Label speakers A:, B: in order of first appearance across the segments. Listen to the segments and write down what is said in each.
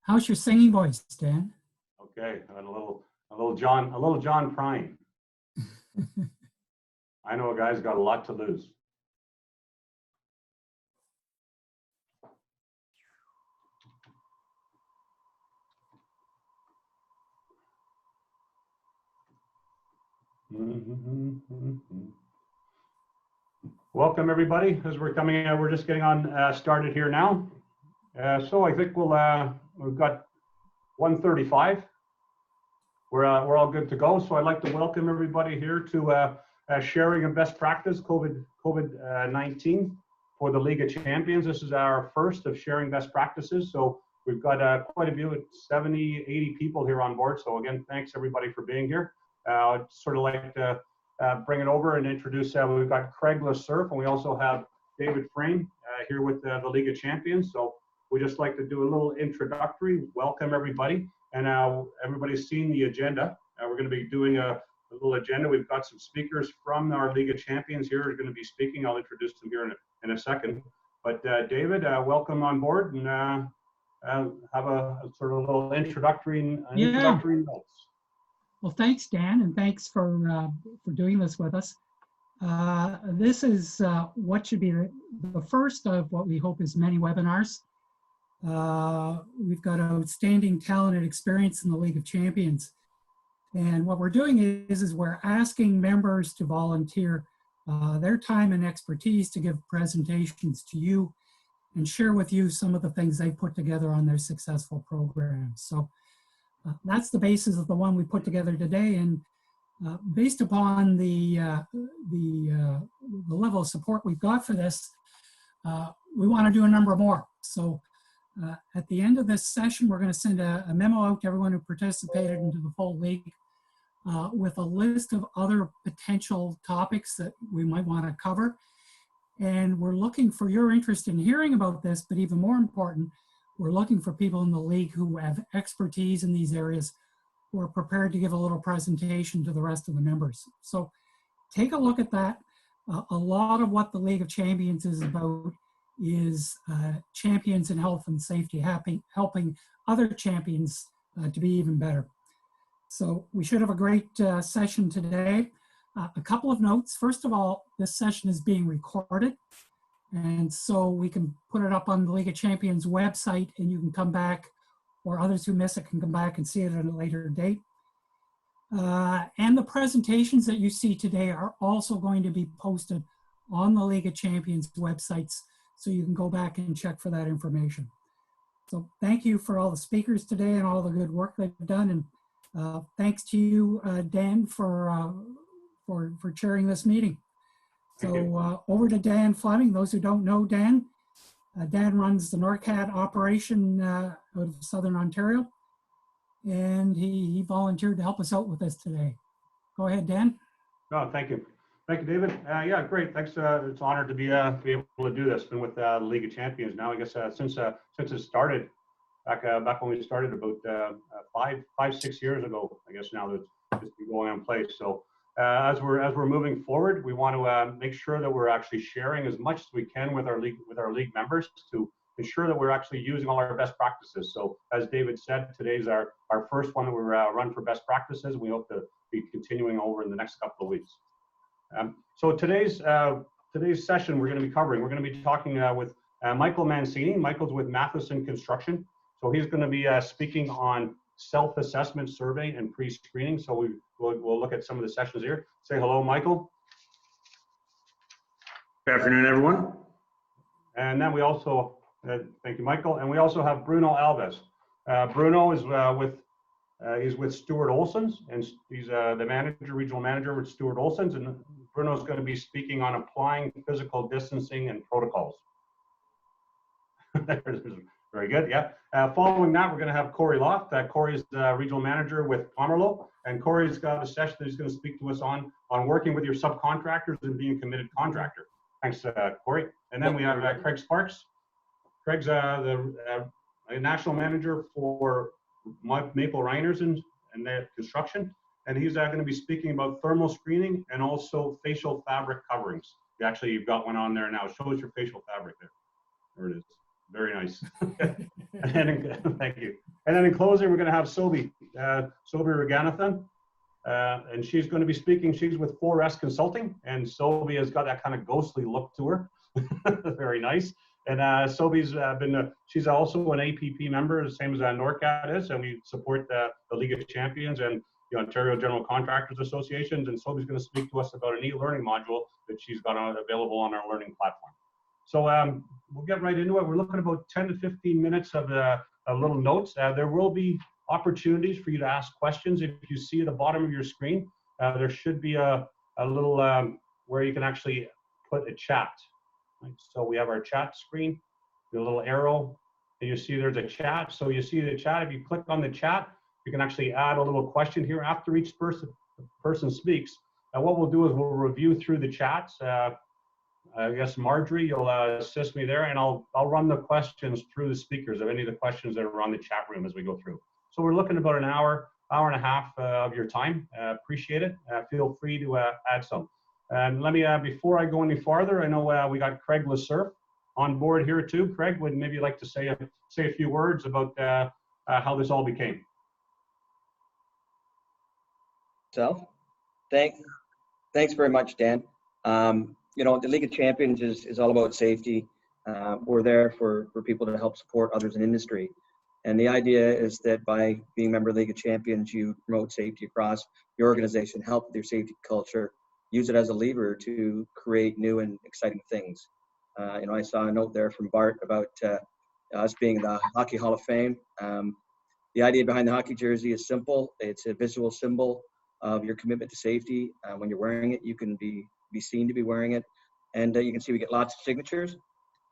A: How's your singing voice, Dan?
B: Okay, a little John Prine. I know a guy's got a lot to lose. Welcome everybody. As we're coming in, we're just getting on started here now. So I think we've got 1:35. We're all good to go. So I'd like to welcome everybody here to sharing of best practice COVID-19 for the League of Champions. This is our first of sharing best practices. So we've got quite a few, 70, 80 people here on board. So again, thanks everybody for being here. I'd sort of like to bring it over and introduce, we've got Craig LaSurf, and we also have David Frame here with the League of Champions. So we just like to do a little introductory, welcome everybody. And everybody's seen the agenda. We're going to be doing a little agenda. We've got some speakers from our League of Champions here who are going to be speaking. I'll introduce them here in a second. But David, welcome on board, and have a sort of a little introductory notes.
A: Well, thanks, Dan, and thanks for doing this with us. This is what should be the first of what we hope is many webinars. We've got outstanding talent and experience in the League of Champions. And what we're doing is we're asking members to volunteer their time and expertise to give presentations to you and share with you some of the things they put together on their successful programs. So that's the basis of the one we put together today. And based upon the level of support we've got for this, we want to do a number more. So at the end of this session, we're going to send a memo out to everyone who participated into the full league with a list of other potential topics that we might want to cover. And we're looking for your interest in hearing about this, but even more important, we're looking for people in the league who have expertise in these areas, who are prepared to give a little presentation to the rest of the members. So take a look at that. A lot of what the League of Champions is about is champions in health and safety, helping other champions to be even better. So we should have a great session today. A couple of notes. First of all, this session is being recorded, and so we can put it up on the League of Champions website, and you can come back, or others who miss it can come back and see it at a later date. And the presentations that you see today are also going to be posted on the League of Champions websites, so you can go back and check for that information. So thank you for all the speakers today and all the good work they've done. And thanks to you, Dan, for chairing this meeting. So over to Dan Fleming. Those who don't know Dan, Dan runs the NORCAT operation out of Southern Ontario. And he volunteered to help us out with this today. Go ahead, Dan.
B: Oh, thank you. Thank you, David. Yeah, great. Thanks. It's an honor to be able to do this. Been with the League of Champions now, I guess, since it started back when we started about 5-6 years ago. I guess now that it's been going on place. So as we're moving forward, we want to make sure that we're actually sharing as much as we can with our league members to ensure that we're actually using all our best practices. So as David said, today's our first one that we run for best practices. We hope to be continuing over in the next couple of weeks. So today's session we're going to be covering, we're going to be talking with Michael Mancini. Michael's with Matheson Construction. So he's going to be speaking on self-assessment survey and pre-screening. So we'll look at some of the sessions here. Say hello, Michael.
C: Good afternoon, everyone.
B: And then we also, thank you, Michael. And we also have Bruno Alves. Bruno is he's with Stuart Olson's, and he's the regional manager with Stuart Olson's, and Bruno's going to be speaking on applying physical distancing and protocols. Very good, yeah. Following that, we're going to have Corey Loft. Corey's the regional manager with Pomerleau, and Corey's got a session that he's going to speak to us on working with your subcontractors and being a committed contractor. Thanks, Corey. And then we have Craig Sparks. Craig's the national manager for Maple Reiners and their construction, and he's going to be speaking about thermal screening and also facial fabric coverings. Actually, you've got one on there now. Show us your facial fabric there. There it is. Very nice. And thank you. And then in closing, we're going to have Sobi Raganathan. And she's going to be speaking. She's with 4S Consulting, and Sobi has got that kind of ghostly look to her. Very nice. And Sobi's she's also an APP member, the same as NORCAT is, and we support the League of Champions and the Ontario General Contractors Associations. And Sobi's going to speak to us about an e-learning module that she's got available on our learning platform. So we'll get right into it. We're looking at about 10 to 15 minutes of little notes. There will be opportunities for you to ask questions. If you see at the bottom of your screen, there should be a little where you can actually put a chat. Right? So we have our chat screen, the little arrow, and you see there's a chat. So you see the chat. If you click on the chat, you can actually add a little question here after each person speaks. And what we'll do is we'll review through the chats. I guess Marjorie, you'll assist me there, and I'll run the questions through the speakers of any of the questions that are on the chat room as we go through. So we're looking about an hour and a half of your time. Appreciate it. Feel free to add some. And let me, before I go any farther, I know we got Craig Lesurf on board here too. Craig, would maybe like to say a few words about how this all became.
C: So, thanks very much, Dan. You know, the League of Champions is all about safety. We're there for people to help support others in industry. And the idea is that by being a member of the League of Champions, you promote safety across your organization, help with your safety culture, use it as a lever to create new and exciting things. You know, I saw a note there from Bart about us being the Hockey Hall of Fame. The idea behind the hockey jersey is simple. It's a visual symbol of your commitment to safety. When you're wearing it, you can be seen to be wearing it. And you can see we get lots of signatures.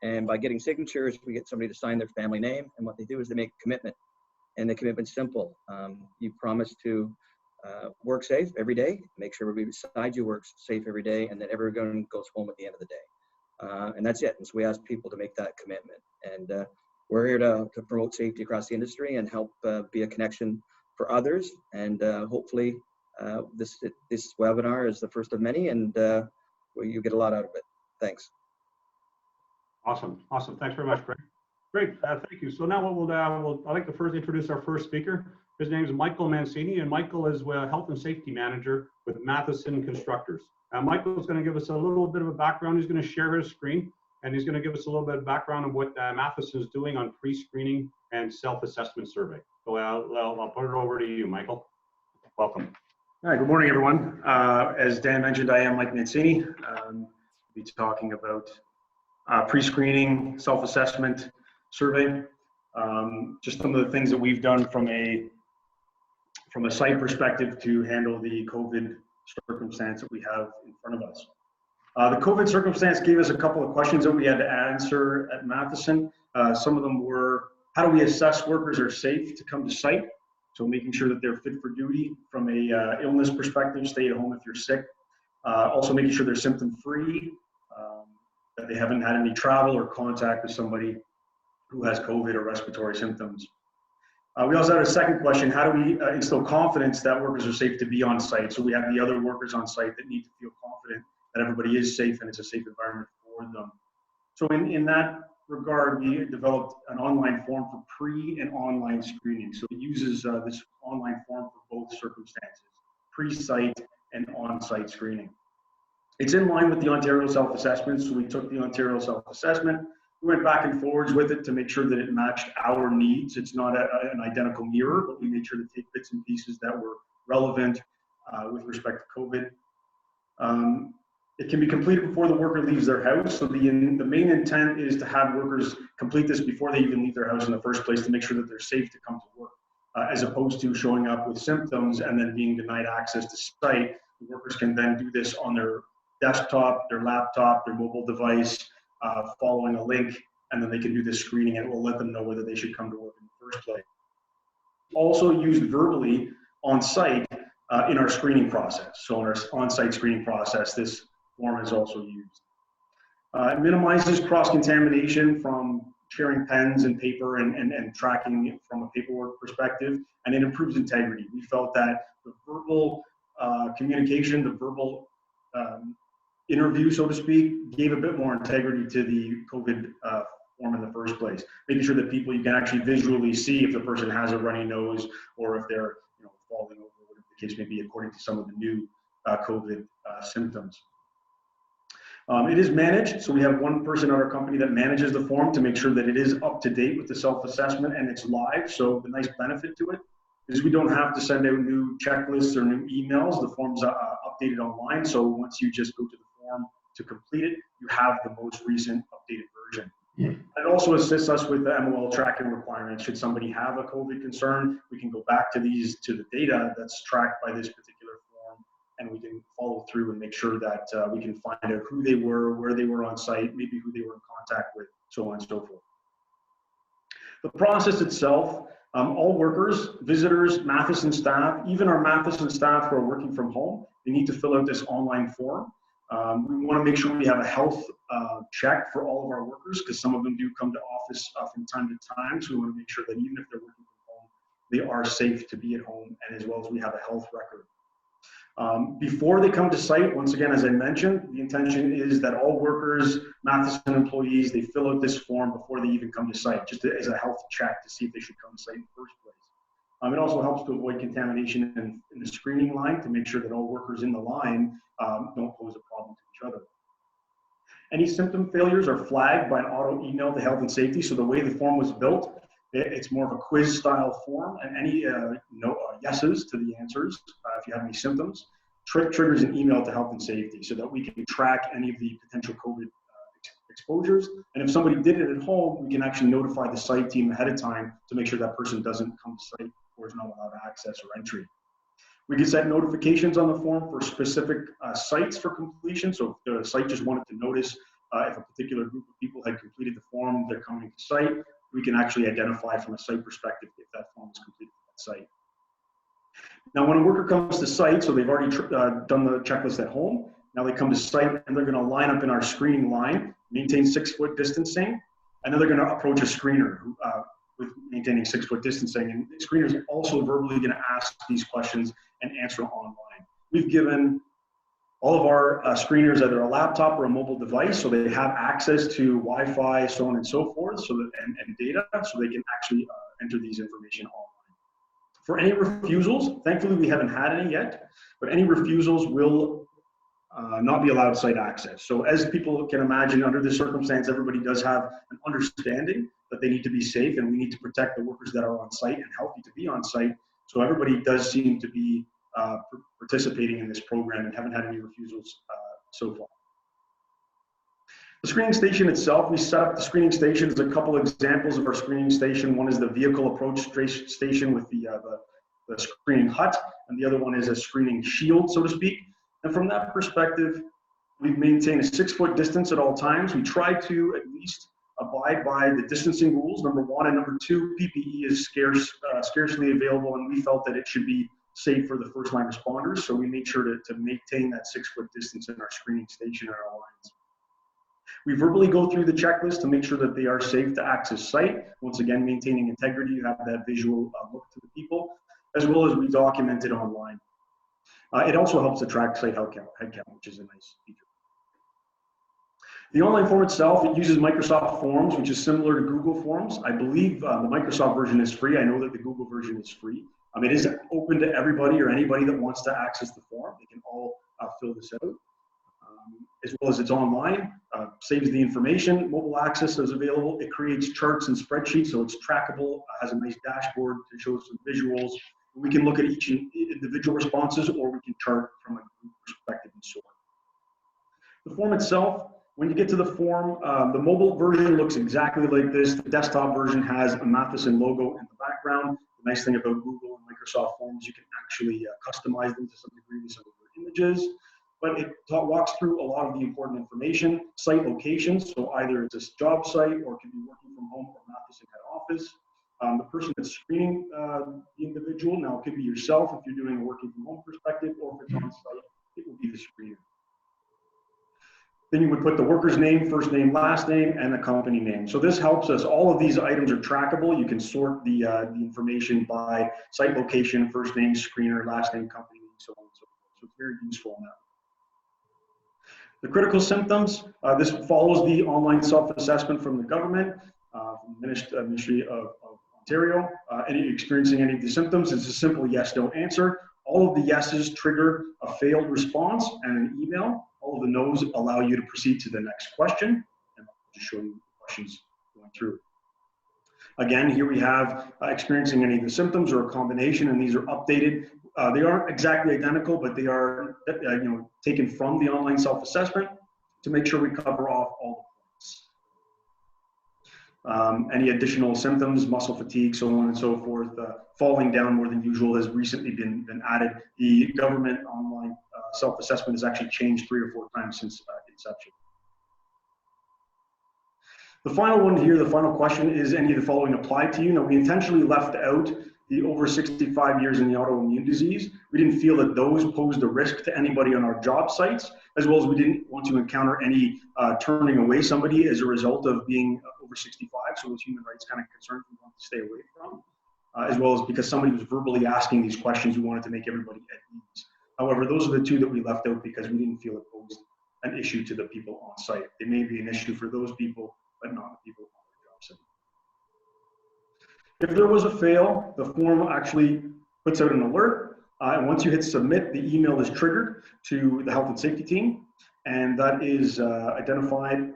C: And by getting signatures, we get somebody to sign their family name. And what they do is they make a commitment. And the commitment's simple. You promise to work safe every day, make sure everybody beside you works safe every day, and that everyone goes home at the end of the day. And that's it. And so we ask people to make that commitment. And we're here to promote safety across the industry and help be a connection for others. And hopefully this webinar is the first of many, and you get a lot out of it. Thanks.
B: Awesome. Thanks very much, Craig. Great. Thank you. So now I'd like to first introduce our first speaker. His name is Michael Mancini, and Michael is Health and Safety Manager with Matheson Constructors. Michael is going to give us a little bit of a background. He's going to share his screen, and he's going to give us a little bit of background on what Matheson is doing on pre-screening and self-assessment survey. So I'll put it over to you, Michael. Welcome.
D: Hi, good morning, everyone. As Dan mentioned, I am Mike Mancini. We'll be talking about pre-screening, self-assessment survey. Just some of the things that we've done from a site perspective to handle the COVID circumstance that we have in front of us. The COVID circumstance gave us a couple of questions that we had to answer at Matheson. Some of them were, how do we assess workers are safe to come to site? So making sure that they're fit for duty from a illness perspective, stay at home if you're sick. Also making sure they're symptom free, that they haven't had any travel or contact with somebody who has COVID or respiratory symptoms. We also had a second question, how do we instill confidence that workers are safe to be on site? So we have the other workers on site that need to feel confident that everybody is safe and it's a safe environment for them. So in that regard, we developed an online form for pre and online screening. So it uses this online form for both circumstances, pre-site and on-site screening. It's in line with the Ontario self-assessment. So we took the Ontario self-assessment, we went back and forwards with it to make sure that it matched our needs. It's not an identical mirror, but we made sure to take bits and pieces that were relevant with respect to COVID. It can be completed before the worker leaves their house. So the main intent is to have workers complete this before they even leave their house in the first place to make sure that they're safe to come to work, as opposed to showing up with symptoms and then being denied access to site. The workers can then do this on their desktop, their laptop, their mobile device, following a link, and then they can do this screening and it will let them know whether they should come to work in the first place. Also used verbally on site in our screening process. So in our on-site screening process, this form is also used. It minimizes cross-contamination from sharing pens and paper and tracking it from a paperwork perspective, and it improves integrity. We felt that the verbal communication, the verbal interview, so to speak, gave a bit more integrity to the COVID form in the first place. Making sure that you can actually visually see if the person has a runny nose or if they're falling over, whatever the case may be, according to some of the new COVID symptoms. It is managed, so we have one person at our company that manages the form to make sure that it is up to date with the self-assessment and it's live. So the nice benefit to it is we don't have to send out new checklists or new emails. The form's updated online, so once you just go to the form to complete it, you have the most recent updated version. It also assists us with the MOL tracking requirements. Should somebody have a COVID concern, we can go back to the data that's tracked by this particular form, and we can follow through and make sure that we can find out who they were, where they were on site, maybe who they were in contact with, so on and so forth. The process itself, all workers, visitors, Matheson staff, even our Matheson staff who are working from home, they need to fill out this online form. We want to make sure we have a health check for all of our workers, because some of them do come to office from time to time. So we want to make sure that even if they're working from home, they are safe to be at home, and as well as we have a health record. Before they come to site, once again, as I mentioned, the intention is that all workers, Matheson employees, they fill out this form before they even come to site, just as a health check to see if they should come to site in the first place. It also helps to avoid contamination in the screening line, to make sure that all workers in the line don't pose a problem to each other. Any symptom failures are flagged by an auto email to health and safety. So the way the form was built, it's more of a quiz style form, and any yeses to the answers, if you have any symptoms, triggers an email to health and safety, so that we can track any of the potential COVID exposures. And if somebody did it at home, we can actually notify the site team ahead of time to make sure that person doesn't come to site or is not allowed access or entry. We can set notifications on the form for specific sites for completion. So if the site just wanted to notice if a particular group of people had completed the form, they're coming to site, we can actually identify from a site perspective if that form is completed at that site. Now, when a worker comes to site, so they've already done the checklist at home, now they come to site and they're going to line up in our screening line, maintain 6-foot distancing, and then they're going to approach a screener with maintaining 6-foot distancing. And the screener is also verbally going to ask these questions and answer online. We've given all of our screeners either a laptop or a mobile device, so they have access to Wi-Fi, so on and so forth, so that and data, so they can actually enter these information online. For any refusals, thankfully we haven't had any yet, but any refusals will not be allowed site access. So as people can imagine, under this circumstance, everybody does have an understanding that they need to be safe, and we need to protect the workers that are on site and healthy to be on site. So everybody does seem to be participating in this program and haven't had any refusals so far. The screening station itself, we set up the screening station. There's a couple examples of our screening station. One is the vehicle approach station with the screening hut, and the other one is a screening shield, so to speak. And from that perspective, we've maintained a 6-foot distance at all times. We try to at least abide by the distancing rules, number one, and number two, PPE is scarcely available, and we felt that it should be safe for the first line responders. So we made sure to maintain that 6-foot distance in our screening station and our lines. We verbally go through the checklist to make sure that they are safe to access site. Once again, maintaining integrity, you have that visual look to the people, as well as we document it online. It also helps to track site headcount, which is a nice feature. The online form itself, it uses Microsoft Forms, which is similar to Google Forms. I believe the Microsoft version is free. I know that the Google version is free. It is open to everybody or anybody that wants to access the form. They can all fill this out. As well as it's online, saves the information, mobile access is available. It creates charts and spreadsheets, so it's trackable, has a nice dashboard to show some visuals. We can look at each individual responses, or we can chart from a group perspective and sort. The form itself, when you get to the form, the mobile version looks exactly like this. The desktop version has a Matheson logo in the background. The nice thing about Google and Microsoft Forms, you can actually customize them to some degree with some of your images. But it walks through a lot of the important information, site locations, so either it's a job site or it can be working from home or Matheson head office. The person that's screening the individual, now it could be yourself if you're doing a working from home perspective, or if it's on site, it will be the screener. Then you would put the worker's name, first name, last name, and the company name. So this helps us. All of these items are trackable. You can sort the information by site location, first name, screener, last name, company name, so on and so forth. So it's very useful in that. The critical symptoms, this follows the online self-assessment from the government, from the Ministry of Ontario. Any experiencing any of the symptoms, it's a simple yes/no answer. All of the yeses trigger a failed response and an email. All of the no's allow you to proceed to the next question. And I'll just show you the questions going through. Again, here we have experiencing any of the symptoms or a combination, and these are updated. They aren't exactly identical, but they are taken from the online self-assessment to make sure we cover off all the points. Any additional symptoms, muscle fatigue, so on and so forth, falling down more than usual has recently been added. The government online self-assessment has actually changed 3 or 4 times since inception. The final one here, the final question is, any of the following apply to you? Now, we intentionally left out the over 65 years in the autoimmune disease. We didn't feel that those posed a risk to anybody on our job sites, as well as we didn't want to encounter any turning away somebody as a result of being over 65. So those human rights kind of concerns we want to stay away from, as well as because somebody was verbally asking these questions, we wanted to make everybody at ease. However, those are the 2 that we left out because we didn't feel it posed an issue to the people on site. It may be an issue for those people, but not the people on the job site. If there was a fail, the form actually puts out an alert. And once you hit submit, the email is triggered to the health and safety team, and that is identified.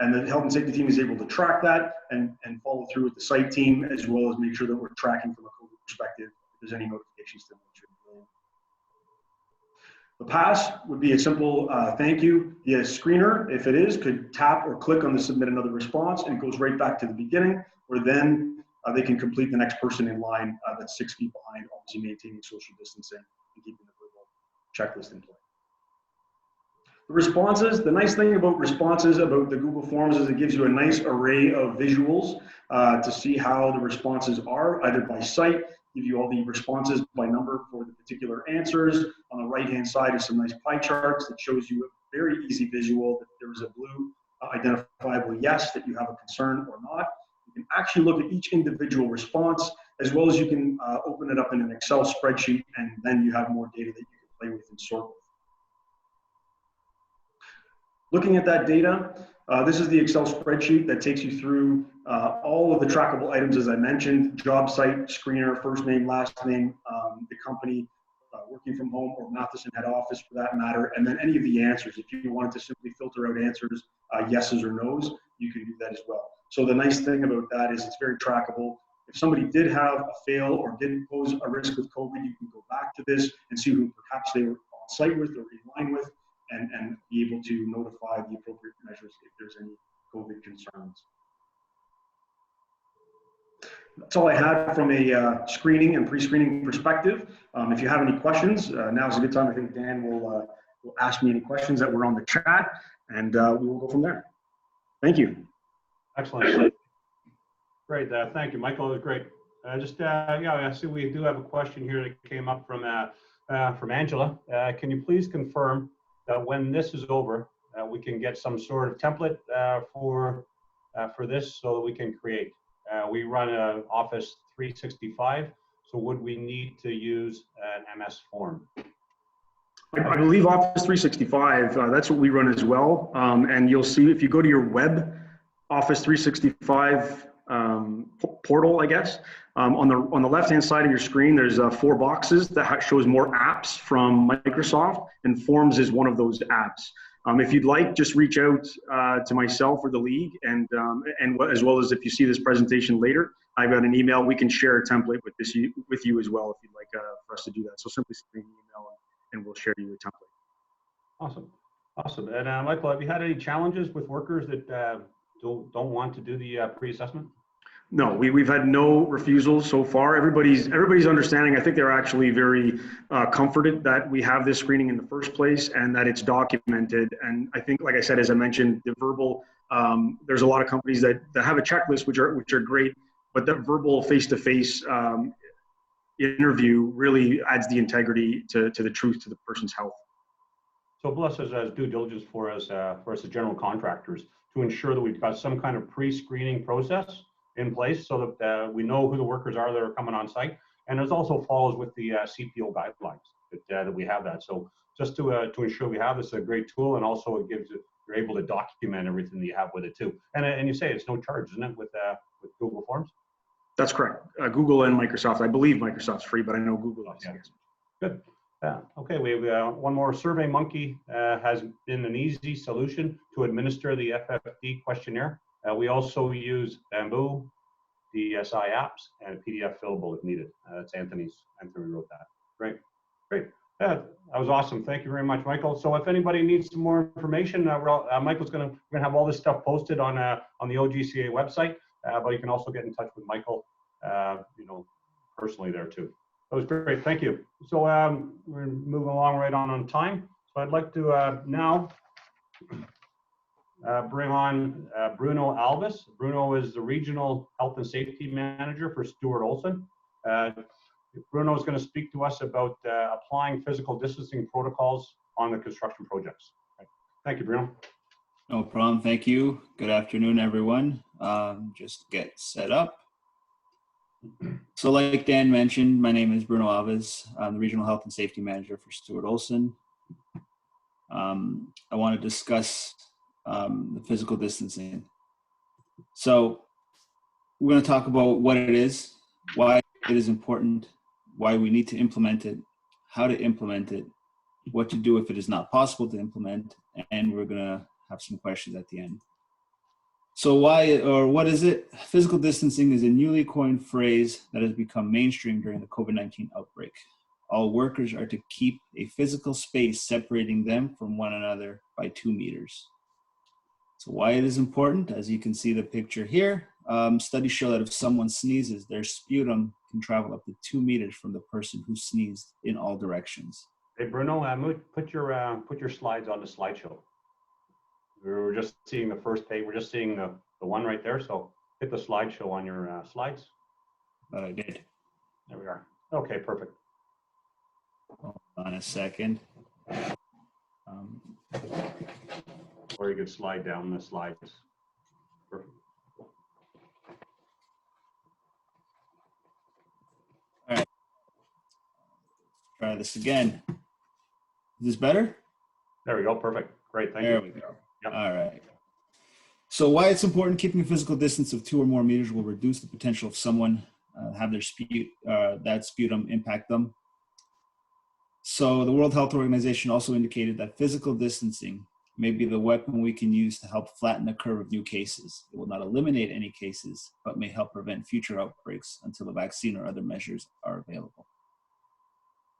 D: And the health and safety team is able to track that and follow through with the site team, as well as make sure that we're tracking from a COVID perspective if there's any notifications to make sure. The pass would be a simple thank you. The screener, if it is, could tap or click on the submit another response, and it goes right back to the beginning, where then they can complete the next person in line that's 6 feet behind, obviously maintaining social distancing and keeping the verbal checklist in play. The responses, the nice thing about responses about the Google Forms is it gives you a nice array of visuals to see how the responses are, either by site, give you all the responses by number for the particular answers. On the right-hand side is some nice pie charts that shows you a very easy visual that there is a blue identifiable yes that you have a concern or not. You can actually look at each individual response, as well as you can open it up in an Excel spreadsheet, and then you have more data that you can play with and sort with. Looking at that data, this is the Excel spreadsheet that takes you through all of the trackable items, as I mentioned: job site, screener, first name, last name, the company, working from home or Matheson head office for that matter, and then any of the answers. If you wanted to simply filter out answers, yeses or nos, you can do that as well. So the nice thing about that is it's very trackable. If somebody did have a fail or did pose a risk with COVID, you can go back to this and see who perhaps they were on site with or in line with, and be able to notify the appropriate measures if there's any COVID concerns. That's all I had from a screening and pre-screening perspective. If you have any questions, now's a good time. I think Dan will ask me any questions that were on the chat, and we will go from there. Thank you.
B: Excellent. Great. Thank you, Michael. That was great. Yeah, I see we do have a question here that came up from Angela. Can you please confirm that when this is over, we can get some sort of template for this so that we can create? We run Office 365, so would we need to use an MS form?
D: I believe Office 365, that's what we run as well. And you'll see if you go to your web Office 365 portal, I guess, on the left-hand side of your screen, there's 4 boxes that shows more apps from Microsoft, and Forms is one of those apps. If you'd like, just reach out to myself or the league, and as well as if you see this presentation later, I've got an email. We can share a template with you as well if you'd like for us to do that. So simply send me an email and we'll share you a template.
B: Awesome. And Michael, have you had any challenges with workers that don't want to do the pre-assessment?
D: No, we've had no refusals so far. Everybody's understanding. I think they're actually very comforted that we have this screening in the first place and that it's documented. And I think, like I said, as I mentioned, the verbal, there's a lot of companies that have a checklist, which are great, but that verbal face-to-face interview really adds the integrity to the truth to the person's health.
B: So bless us as due diligence for us as general contractors to ensure that we've got some kind of pre-screening process in place so that we know who the workers are that are coming on site, and it also follows with the CPO guidelines that we have that. So just to ensure we have this, a great tool, and also it gives it, you're able to document everything that you have with it too. And you say it's no charge, isn't it, with Google Forms?
D: That's correct. Google and Microsoft. I believe Microsoft's free, but I know Google is.
B: Yeah.
D: Yes.
B: Good. Okay, we have one more. SurveyMonkey has been an easy solution to administer the FFD questionnaire. We also use Bamboo, DSI apps, and PDF fillable if needed. That's Anthony wrote that. Great. Yeah, that was awesome. Thank you very much, Michael. So if anybody needs some more information, Michael's we're gonna have all this stuff posted on the OGCA website, but you can also get in touch with Michael, personally there too. That was great. Thank you. So we're moving along right on time. So I'd like to now bring on Bruno Alves. Bruno is the Regional Health and Safety Manager for Stuart Olson. Bruno is going to speak to us about applying physical distancing protocols on the construction projects. Thank you, Bruno.
E: No problem. Thank you. Good afternoon, everyone. Just get set up. So like Dan mentioned, my name is Bruno Alves. I'm the Regional Health and Safety Manager for Stuart Olson. I want to discuss the physical distancing. So we're going to talk about what it is, why it is important, why we need to implement it, how to implement it, what to do if it is not possible to implement, and we're going to have some questions at the end. So what is it? Physical distancing is a newly coined phrase that has become mainstream during the COVID-19 outbreak. All workers are to keep a physical space separating them from one another by 2 meters. So why it is important, as you can see the picture here, studies show that if someone sneezes, their sputum can travel up to 2 meters from the person who sneezed in all directions.
B: Hey Bruno, put your slides on the slideshow. We were just seeing the first page. We're just seeing the one right there. So hit the slideshow on your slides.
E: But I did.
B: There we are. Okay, perfect.
E: Hold on a second.
B: Or you could slide down the slides. Perfect.
E: All right. Try this again. Is this better?
B: There we go. Perfect. Great. Thank you.
E: There we go.
B: Yep.
E: All right. So why it's important, keeping a physical distance of 2 or more meters will reduce the potential of someone have their that sputum impact them. So the World Health Organization also indicated that physical distancing may be the weapon we can use to help flatten the curve of new cases. It will not eliminate any cases, but may help prevent future outbreaks until a vaccine or other measures are available.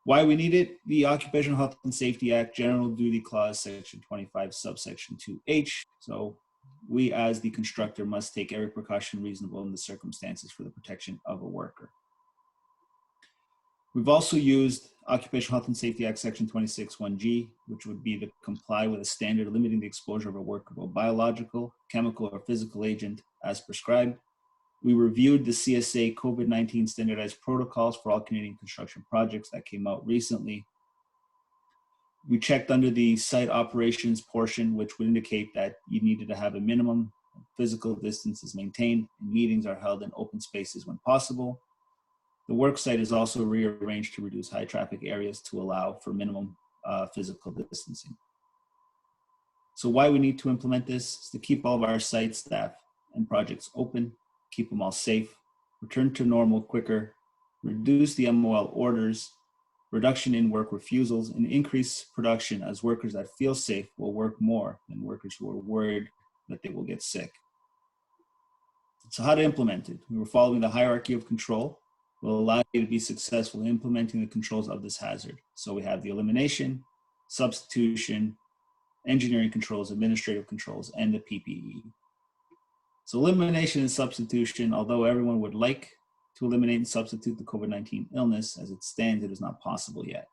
E: Why we need it? The Occupational Health and Safety Act, General Duty Clause, Section 25, subsection 2H. So we as the constructor must take every precaution reasonable in the circumstances for the protection of a worker. We've also used Occupational Health and Safety Act, Section 26(1)G, which would be to comply with a standard limiting the exposure of a worker to a biological, chemical, or physical agent as prescribed. We reviewed the CSA COVID-19 standardized protocols for all Canadian construction projects that came out recently. We checked under the site operations portion, which would indicate that you needed to have a minimum physical distance is maintained and meetings are held in open spaces when possible. The work site is also rearranged to reduce high traffic areas to allow for minimum physical distancing. So why we need to implement this is to keep all of our sites, staff, and projects open, keep them all safe, return to normal quicker, reduce the MOL orders, reduction in work refusals, and increase production as workers that feel safe will work more than workers who are worried that they will get sick. So how to implement it? We were following the hierarchy of control will allow you to be successful in implementing the controls of this hazard. So we have the elimination, substitution, engineering controls, administrative controls, and the PPE. So elimination and substitution, although everyone would like to eliminate and substitute the COVID-19 illness, as it stands, it is not possible yet.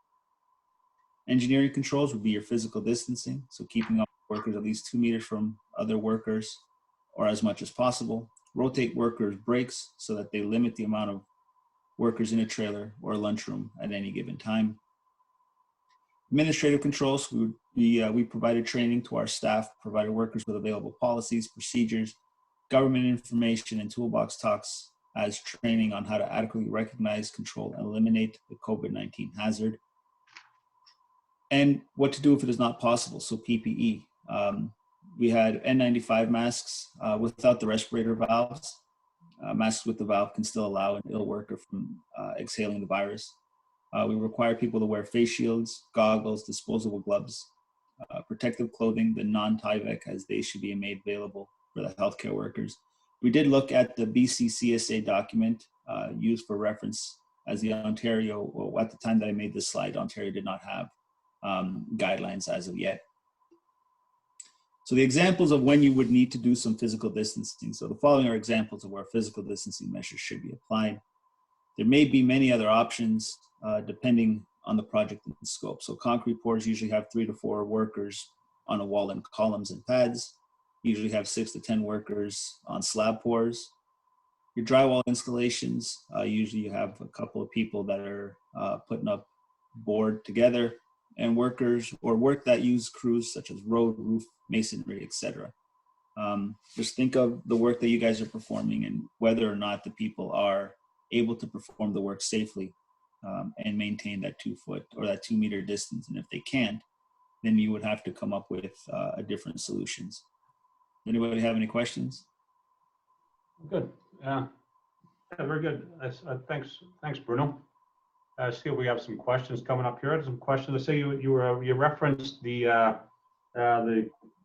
E: Engineering controls would be your physical distancing, so keeping all workers at least 2 meters from other workers or as much as possible. Rotate workers' breaks so that they limit the amount of workers in a trailer or lunchroom at any given time. Administrative controls, we provided training to our staff, provided workers with available policies, procedures, government information, and toolbox talks as training on how to adequately recognize, control, and eliminate the COVID-19 hazard. and what to do if it is not possible. So PPE. We had N95 masks without the respirator valves. Masks with the valve can still allow an ill worker from exhaling the virus. We require people to wear face shields, goggles, disposable gloves, protective clothing, the non-Tyvek, as they should be made available for the healthcare workers. We did look at the BC CSA document used for reference, as the Ontario, well, at the time that I made this slide, Ontario did not have guidelines as of yet. So the examples of when you would need to do some physical distancing. So the following are examples of where physical distancing measures should be applied. There may be many other options depending on the project and scope. So concrete pours usually have 3 to 4 workers on a wall in columns and pads. Usually have 6 to 10 workers on slab pours. Your drywall installations, usually you have a couple of people that are putting up board together, and workers or work that use crews such as road, roof, masonry, etc. Just think of the work that you guys are performing and whether or not the people are able to perform the work safely and maintain that 2 foot or that 2 meter distance. And if they can't, then you would have to come up with different solutions. Anybody have any questions?
B: Good. Yeah, very good. Thanks, Bruno. See if we have some questions coming up here. Some questions. I say you referenced the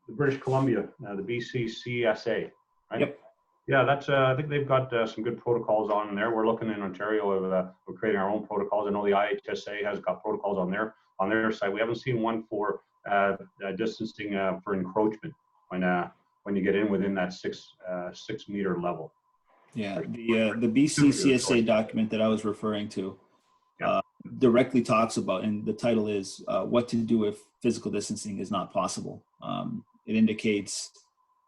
B: British Columbia, the BCCSA, right?
E: Yep.
B: Yeah, that's. I think they've got some good protocols on there. We're looking in Ontario of creating our own protocols. I know the IHSA has got protocols on their site. We haven't seen one for distancing for encroachment when you get in within that 6 meter level.
E: Yeah, the BCCSA document that I was referring to directly talks about, and the title is what to do if physical distancing is not possible. It indicates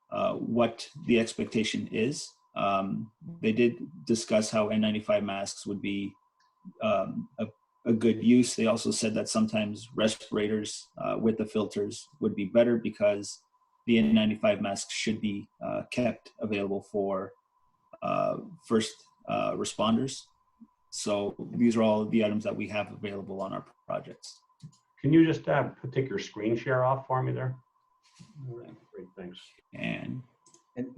E: what the expectation is. They did discuss how N95 masks would be a good use. They also said that sometimes respirators with the filters would be better because the N95 masks should be kept available for first responders. So these are all the items that we have available on our projects.
B: Can you just take your screen share off for me there? Great, thanks.
E: And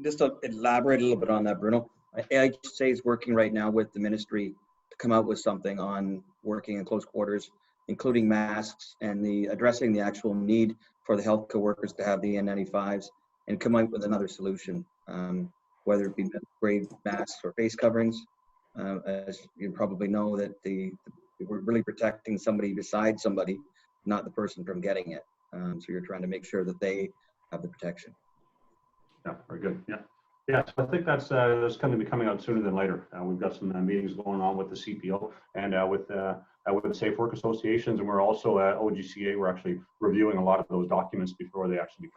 C: just to elaborate a little bit on that, Bruno, IHSA is working right now with the ministry to come out with something on working in close quarters, including masks and addressing the actual need for the healthcare workers to have the N95s and come out with another solution, whether it be grade masks or face coverings. As you probably know, that we're really protecting somebody beside somebody, not the person from getting it. So you're trying to make sure that they have the protection.
B: Yeah, very good. Yeah. So I think that's going to be coming out sooner than later. We've got some meetings going on with the CPO and with the Safe Work Associations, and we're also at OGCA. We're actually reviewing a lot of those documents before they actually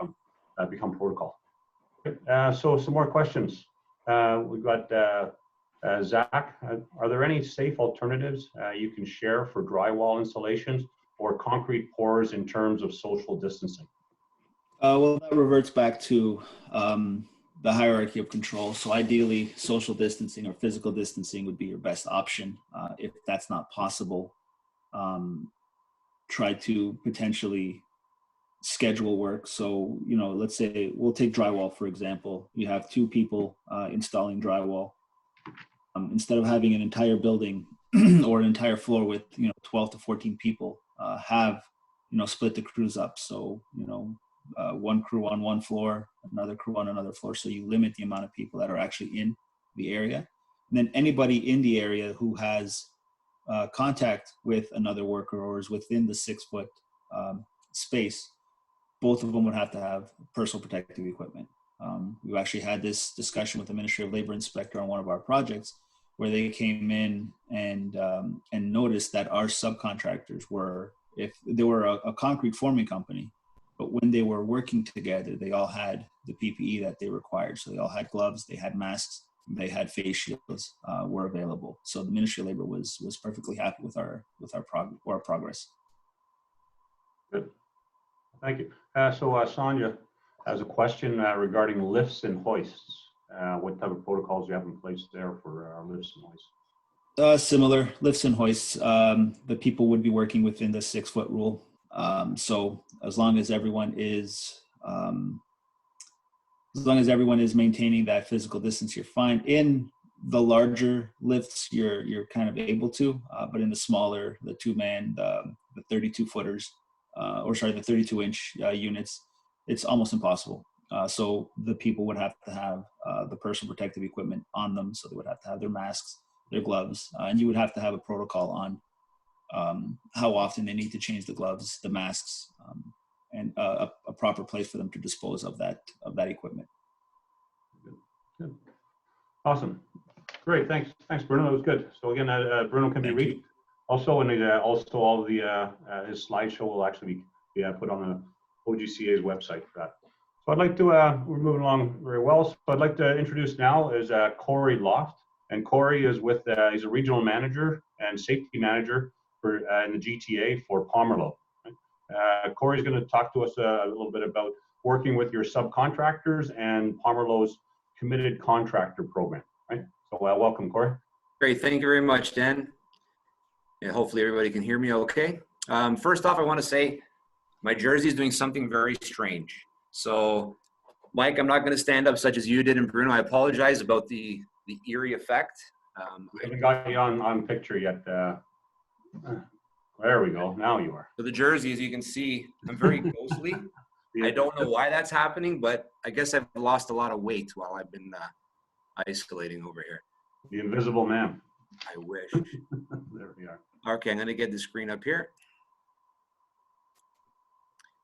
B: become protocol. So some more questions. We've got Zach. Are there any safe alternatives you can share for drywall installations or concrete pours in terms of social distancing?
E: Well, that reverts back to the hierarchy of control. So ideally, social distancing or physical distancing would be your best option. If that's not possible, try to potentially schedule work. So, let's say we'll take drywall, for example. You have 2 people installing drywall. Instead of having an entire building or an entire floor with 12 to 14 people, have split the crews up. So one crew on one floor, another crew on another floor. So you limit the amount of people that are actually in the area. And then anybody in the area who has contact with another worker or is within the 6 foot space, both of them would have to have personal protective equipment. We actually had this discussion with the Ministry of Labor inspector on one of our projects, where they came in and noticed that our subcontractors if they were a concrete forming company, but when they were working together, they all had the PPE that they required. So they all had gloves, they had masks, they had face shields were available. So the Ministry of Labor was perfectly happy with our progress.
B: Good, thank you. So Sonia has a question regarding lifts and hoists. What type of protocols do you have in place there for lifts and hoists?
E: Similar lifts and hoists. The people would be working within the 6 foot rule. So as long as everyone is maintaining that physical distance, you're fine. In the larger lifts, you're kind of able to, but in the smaller, the 2-man, the 32 footers, the 32-inch units, it's almost impossible. So the people would have to have the personal protective equipment on them. So they would have to have their masks, their gloves, and you would have to have a protocol on how often they need to change the gloves, the masks, and a proper place for them to dispose of that equipment.
B: Good. Awesome. Great. Thanks, Bruno. That was good. So again, Bruno can be
E: Thank
B: reached.
E: you.
B: Also, and also all of the his slideshow will actually be put on the OGCA's website for that. So I'd like to, we're moving along very well. So I'd like to introduce now is Corey Loft. And Corey is with, he's a regional manager and safety manager for in the GTA for Pomerleau. Corey's going to talk to us a little bit about working with your subcontractors and Pomerleau's committed contractor program, right? So welcome, Corey.
F: Great, thank you very much, Dan. And hopefully everybody can hear me okay. First off, I want to say my jersey is doing something very strange. So, Mike, I'm not going to stand up such as you did, and Bruno, I apologize about the eerie effect.
B: We haven't got you on picture yet. There we go. Now you are.
F: So the jersey, as you can see, I'm very ghostly. I don't know why that's happening, but I guess I've lost a lot of weight while I've been isolating over here.
B: The invisible man.
F: I wish.
B: There we are.
F: Okay, I'm going to get the screen up here.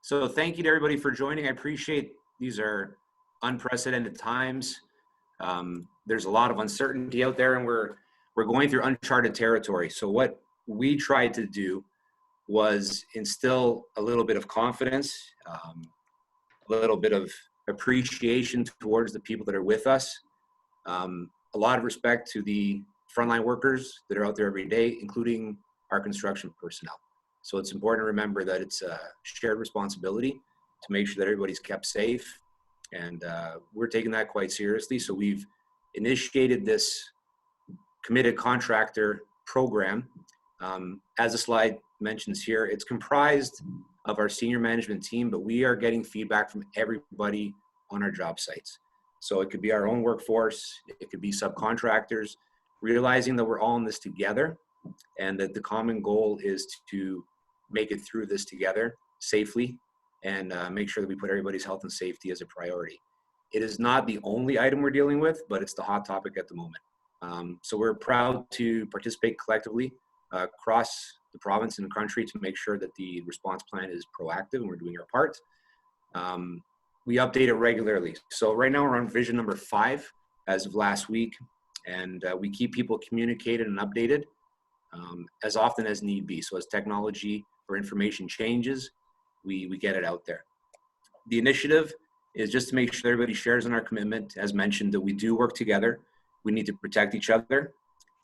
F: So thank you to everybody for joining. I appreciate these are unprecedented times. There's a lot of uncertainty out there, and we're going through uncharted territory. So what we tried to do was instill a little bit of confidence, a little bit of appreciation towards the people that are with us, a lot of respect to the frontline workers that are out there every day, including our construction personnel. So it's important to remember that it's a shared responsibility to make sure that everybody's kept safe. And we're taking that quite seriously. So we've initiated this committed contractor program. As the slide mentions here, it's comprised of our senior management team, but we are getting feedback from everybody on our job sites. So it could be our own workforce, it could be subcontractors, realizing that we're all in this together and that the common goal is to make it through this together safely and make sure that we put everybody's health and safety as a priority. It is not the only item we're dealing with, but it's the hot topic at the moment. So we're proud to participate collectively across the province and the country to make sure that the response plan is proactive and we're doing our part. We update it regularly. So right now we're on vision number 5 as of last week, and we keep people communicated and updated as often as need be. So as technology or information changes, we get it out there. The initiative is just to make sure everybody shares in our commitment, as mentioned, that we do work together. We need to protect each other,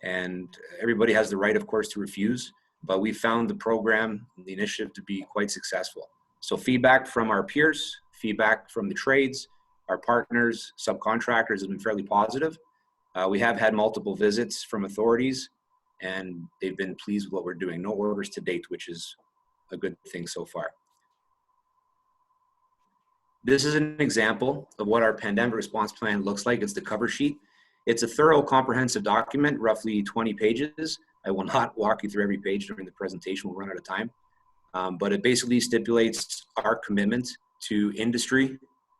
F: and everybody has the right, of course, to refuse, but we found the program, the initiative, to be quite successful. So feedback from our peers, feedback from the trades, our partners, subcontractors has been fairly positive. We have had multiple visits from authorities, and they've been pleased with what we're doing. No orders to date, which is a good thing so far. This is an example of what our pandemic response plan looks like. It's the cover sheet. It's a thorough, comprehensive document, roughly 20 pages. I will not walk you through every page during the presentation. We'll run out of time. But it basically stipulates our commitment to industry,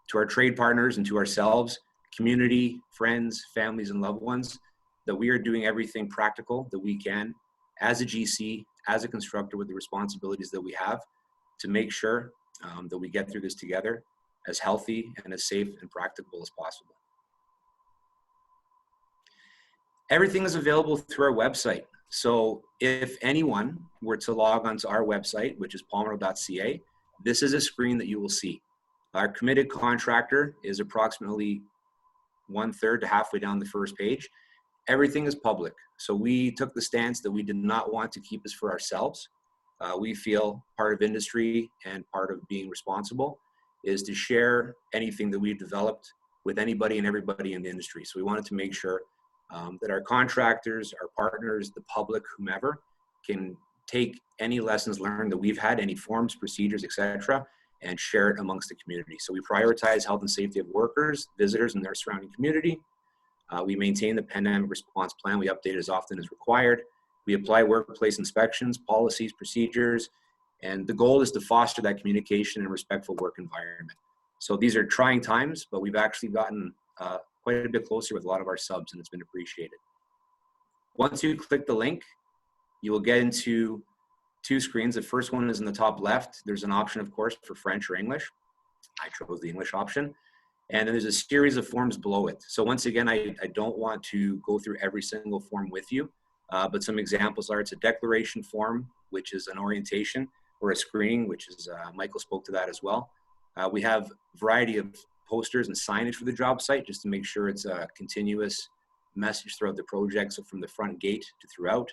F: to our trade partners, and to ourselves, community, friends, families, and loved ones, that we are doing everything practical that we can as a GC, as a constructor, with the responsibilities that we have to make sure that we get through this together as healthy and as safe and practical as possible. Everything is available through our website. So if anyone were to log onto our website, which is pomerleau.ca, this is a screen that you will see. Our committed contractor is approximately 1/3 to halfway down the first page. Everything is public. So we took the stance that we did not want to keep this for ourselves. We feel part of industry and part of being responsible is to share anything that we've developed with anybody and everybody in the industry. So we wanted to make sure that our contractors, our partners, the public, whomever, can take any lessons learned that we've had, any forms, procedures, etc., and share it amongst the community. So we prioritize health and safety of workers, visitors, and their surrounding community. We maintain the pandemic response plan. We update it as often as required. We apply workplace inspections, policies, procedures, and the goal is to foster that communication and respectful work environment. So these are trying times, but we've actually gotten quite a bit closer with a lot of our subs, and it's been appreciated. Once you click the link, you will get into two screens. The first one is in the top left. There's an option, of course, for French or English. I chose the English option. And then there's a series of forms below it. So once again, I don't want to go through every single form with you, but some examples are, it's a declaration form, which is an orientation, or a screening, which is, Michael spoke to that as well. We have a variety of posters and signage for the job site, just to make sure it's a continuous message throughout the project, so from the front gate to throughout.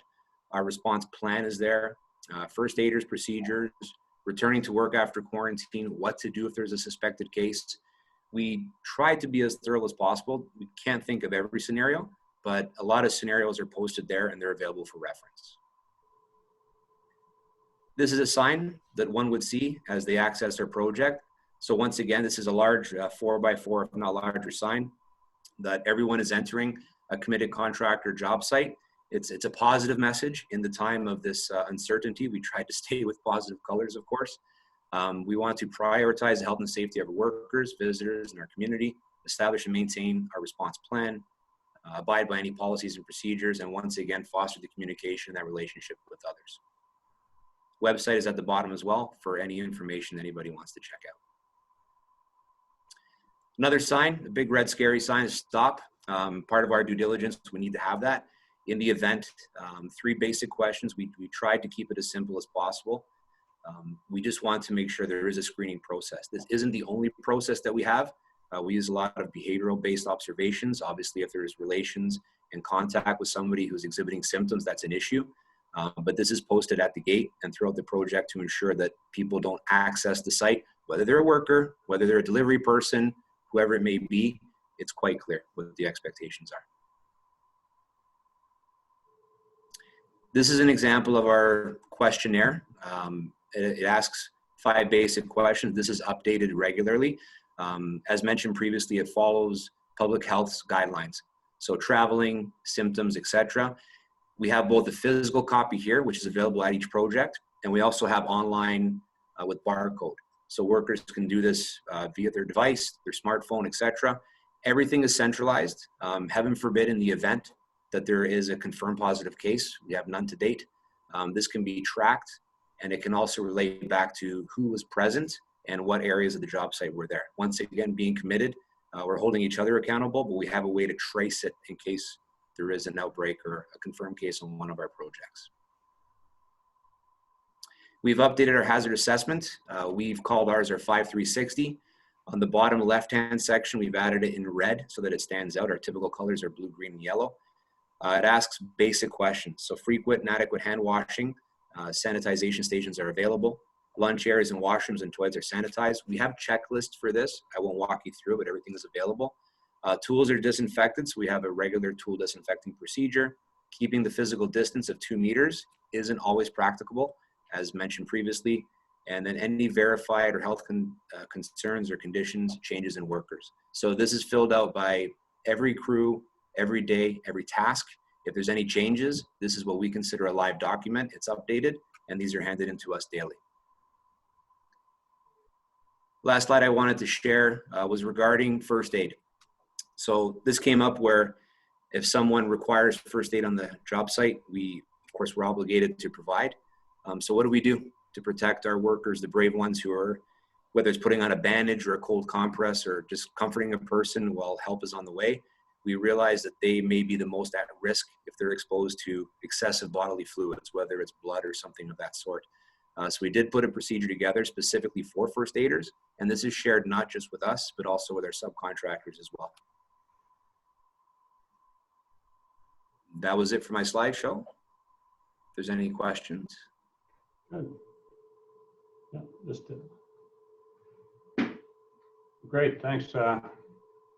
F: Our response plan is there, first aiders, procedures, returning to work after quarantine, what to do if there's a suspected case. We try to be as thorough as possible. We can't think of every scenario, but a lot of scenarios are posted there and they're available for reference. This is a sign that one would see as they access their project. So once again, this is a large 4x4, if not larger, sign that everyone is entering a committed contractor job site. It's a positive message in the time of this uncertainty. We try to stay with positive colors, of course. We want to prioritize the health and safety of our workers, visitors, and our community, establish and maintain our response plan, abide by any policies and procedures, and once again, foster the communication and that relationship with others. Website is at the bottom as well for any information anybody wants to check out. Another sign, the big red scary sign, is stop. Part of our due diligence, we need to have that. In the event, 3 basic questions. We tried to keep it as simple as possible. We just want to make sure there is a screening process. This isn't the only process that we have. We use a lot of behavioral-based observations. Obviously, if there's relations and contact with somebody who's exhibiting symptoms, that's an issue. But this is posted at the gate and throughout the project to ensure that people don't access the site, whether they're a worker, whether they're a delivery person, whoever it may be. It's quite clear what the expectations are. This is an example of our questionnaire. It asks 5 basic questions. This is updated regularly. As mentioned previously, it follows public health guidelines. So traveling, symptoms, etc. We have both a physical copy here, which is available at each project, and we also have online with barcode. So workers can do this via their device, their smartphone, etc. Everything is centralized. Heaven forbid, in the event that there is a confirmed positive case, we have none to date, this can be tracked, and it can also relate back to who was present and what areas of the job site were there. Once again, being committed, we're holding each other accountable, but we have a way to trace it in case there is an outbreak or a confirmed case on one of our projects. We've updated our hazard assessment. We've called ours our 5360. On the bottom left-hand section, we've added it in red so that it stands out. Our typical colors are blue, green, and yellow. It asks basic questions. So frequent and adequate hand washing, sanitization stations are available. Lunch areas and washrooms and toilets are sanitized. We have checklists for this. I won't walk you through, but everything is available. Tools are disinfected, so we have a regular tool disinfecting procedure. Keeping the physical distance of 2 meters isn't always practicable, as mentioned previously. And then any verified or health concerns or conditions, changes in workers. So this is filled out by every crew, every day, every task. If there's any changes, this is what we consider a live document. It's updated, and these are handed into us daily. Last slide I wanted to share was regarding first aid. So this came up where if someone requires first aid on the job site, of course, we're obligated to provide. So what do we do to protect our workers, the brave ones who are, whether it's putting on a bandage or a cold compress or just comforting a person while help is on the way? We realize that they may be the most at risk if they're exposed to excessive bodily fluids, whether it's blood or something of that sort. So we did put a procedure together specifically for first aiders, and this is shared not just with us, but also with our subcontractors as well. That was it for my slideshow. If there's any questions.
B: Good. Yeah, great, thanks.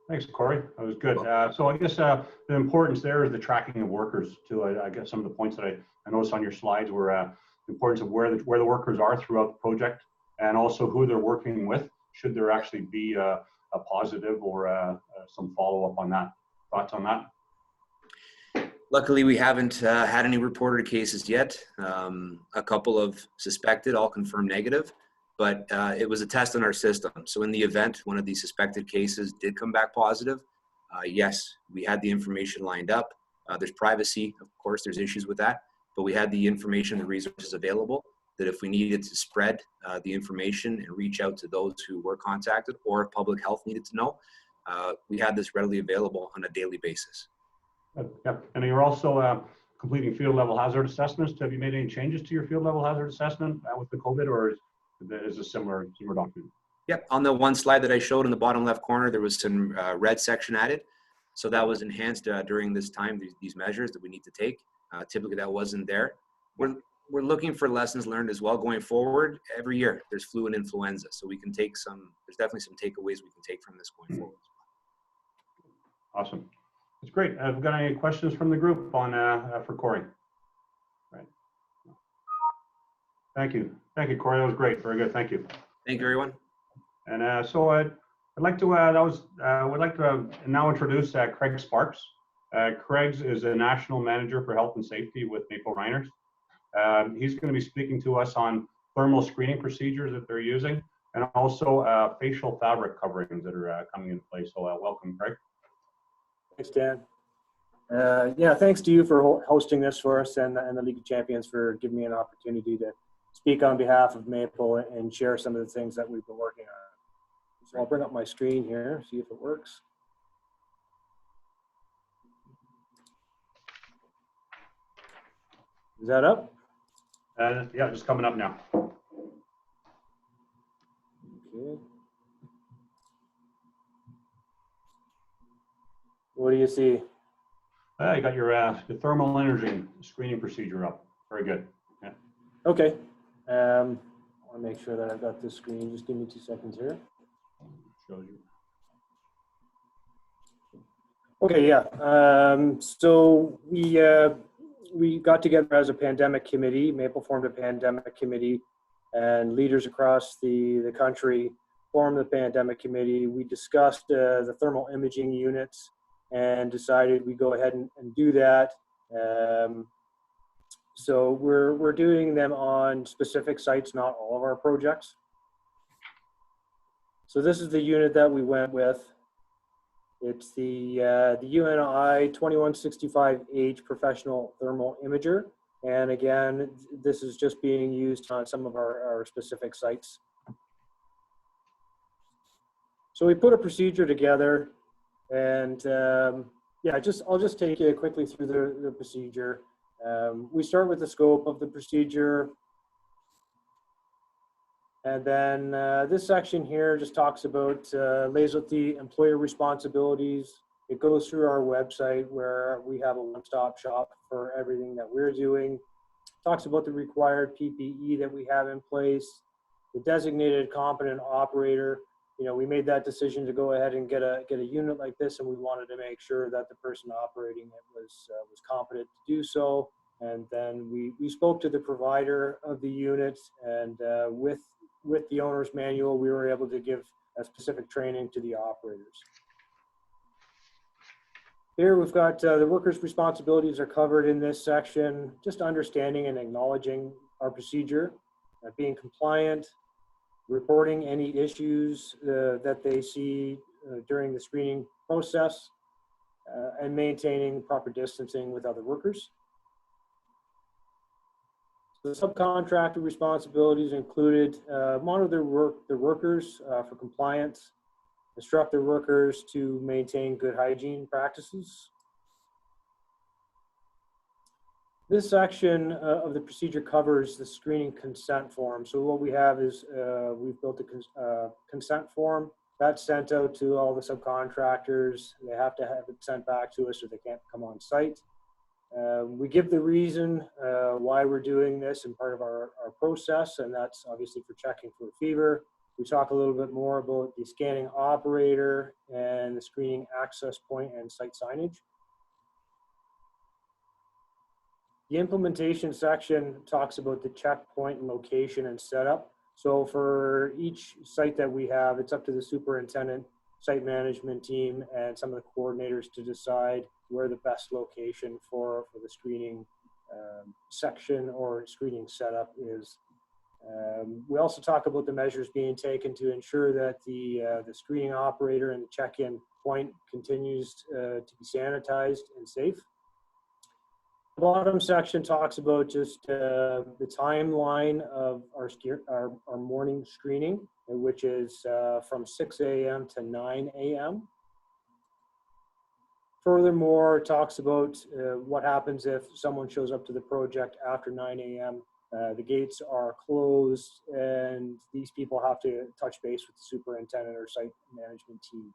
B: Thanks, Corey. That was good. So I guess the importance there is the tracking of workers too. I guess some of the points that I noticed on your slides were importance of where the workers are throughout the project, and also who they're working with, should there actually be a positive or some follow-up on that. Thoughts on that?
F: Luckily, we haven't had any reported cases yet. A couple of suspected, all confirmed negative, but it was a test on our system. So in the event one of these suspected cases did come back positive, yes, we had the information lined up. There's privacy, of course, there's issues with that, but we had the information, the resources available, that if we needed to spread the information and reach out to those who were contacted, or if public health needed to know, we had this readily available on a daily basis.
B: Yep. And you're also completing field level hazard assessments. Have you made any changes to your field level hazard assessment with the COVID, or is a similar document?
F: Yep, on the one slide that I showed in the bottom left corner, there was some red section added. So that was enhanced during this time, these measures that we need to take. Typically that wasn't there. We're looking for lessons learned as well going forward. Every year there's flu and influenza. So we can take there's definitely some takeaways we can take from this going forward.
B: Awesome. That's great. Have we got any questions from the group on for Corey? Right. Thank you. Thank you, Corey. That was great. Very good. Thank you.
F: Thank you, everyone.
B: And so I'd like to would like to now introduce Craig Sparks. Craig is a national manager for health and safety with Maple Reiners. He's going to be speaking to us on thermal screening procedures that they're using, and also facial fabric coverings that are coming into place. So welcome, Craig.
G: Thanks, Dan. Yeah, thanks to you for hosting this for us, and the League of Champions for giving me an opportunity to speak on behalf of Maple and share some of the things that we've been working on. So I'll bring up my screen here, see if it works. Is that up?
B: Yeah, just coming up now.
G: Okay. What do you see?
B: You got your thermal imaging screening procedure up. Very good. Yeah.
G: Okay. I want to make sure that I've got this screen. Just give me 2 seconds here.
B: Shows you.
G: Okay, yeah. So we got together as a pandemic committee. Maple formed a pandemic committee, and leaders across the country formed the pandemic committee. We discussed the thermal imaging units and decided we go ahead and do that. So we're doing them on specific sites, not all of our projects. So this is the unit that we went with. It's the UNI 2165H professional thermal imager. And again, this is just being used on some of our specific sites. So we put a procedure together, and yeah, I'll just take you quickly through the procedure. We start with the scope of the procedure. And then this section here just talks about, lays out the employer responsibilities. It goes through our website where we have a one-stop shop for everything that we're doing. Talks about the required PPE that we have in place, the designated competent operator. You know, we made that decision to go ahead and get a unit like this, and we wanted to make sure that the person operating it was competent to do so. And then we spoke to the provider of the unit, and with the owner's manual, we were able to give a specific training to the operators. Here we've got the workers' responsibilities are covered in this section, just understanding and acknowledging our procedure, being compliant, reporting any issues that they see during the screening process, and maintaining proper distancing with other workers. The subcontractor responsibilities included monitor the workers for compliance, instruct their workers to maintain good hygiene practices. This section of the procedure covers the screening consent form. So what we have is we've built a consent form that's sent out to all the subcontractors. They have to have it sent back to us or they can't come on site. We give the reason why we're doing this in part of our process, and that's obviously for checking for fever. We talk a little bit more about the scanning operator and the screening access point and site signage. The implementation section talks about the checkpoint and location and setup. So for each site that we have, it's up to the superintendent, site management team, and some of the coordinators to decide where the best location for the screening section or screening setup is. We also talk about the measures being taken to ensure that the screening operator and the check-in point continues to be sanitized and safe. The bottom section talks about just the timeline of our morning screening, which is from 6 a.m. to 9 a.m. Furthermore, it talks about what happens if someone shows up to the project after 9 a.m. The gates are closed and these people have to touch base with the superintendent or site management team.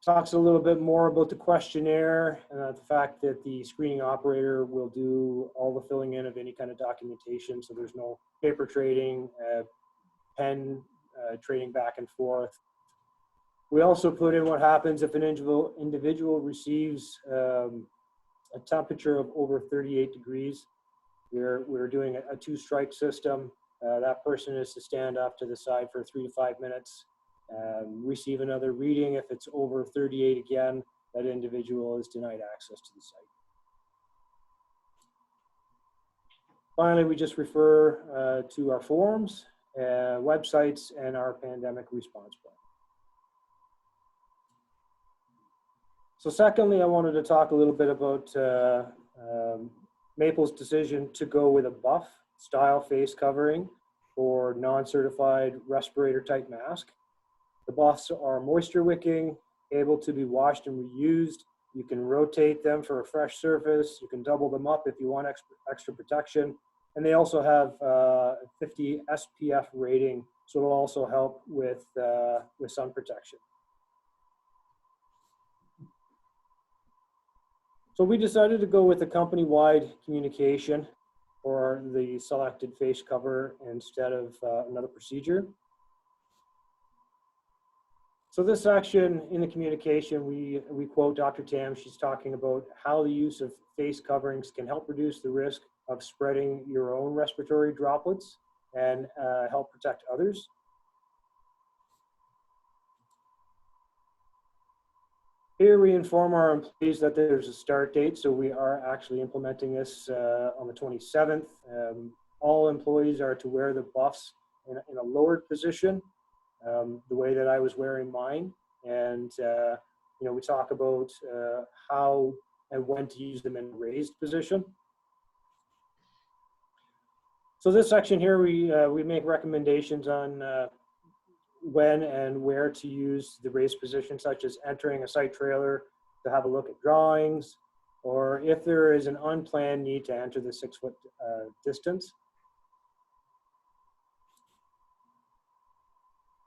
G: Talks a little bit more about the questionnaire and the fact that the screening operator will do all the filling in of any kind of documentation, so there's no paper trading, pen trading back and forth. We also put in what happens if an individual receives a temperature of over 38 degrees. We're doing a two-strike system. That person is to stand up to the side for 3 to 5 minutes, receive another reading. If it's over 38 again, that individual is denied access to the site. Finally, we just refer to our forums, websites, and our pandemic response plan. So secondly, I wanted to talk a little bit about Maple's decision to go with a buff style face covering for non-certified respirator type mask. The buffs are moisture wicking, able to be washed and reused. You can rotate them for a fresh surface. You can double them up if you want extra protection. And they also have 50 SPF rating, so it'll also help with sun protection. So we decided to go with a company-wide communication for the selected face cover instead of another procedure. So this section in the communication, we quote Dr. Tam. She's talking about how the use of face coverings can help reduce the risk of spreading your own respiratory droplets and help protect others. Here we inform our employees that there's a start date, so we are actually implementing this on the 27th. All employees are to wear the buffs in a lowered position, the way that I was wearing mine. And we talk about how and when to use them in a raised position. So this section here, we make recommendations on when and where to use the raised position, such as entering a site trailer to have a look at drawings, or if there is an unplanned need to enter the 6-foot distance.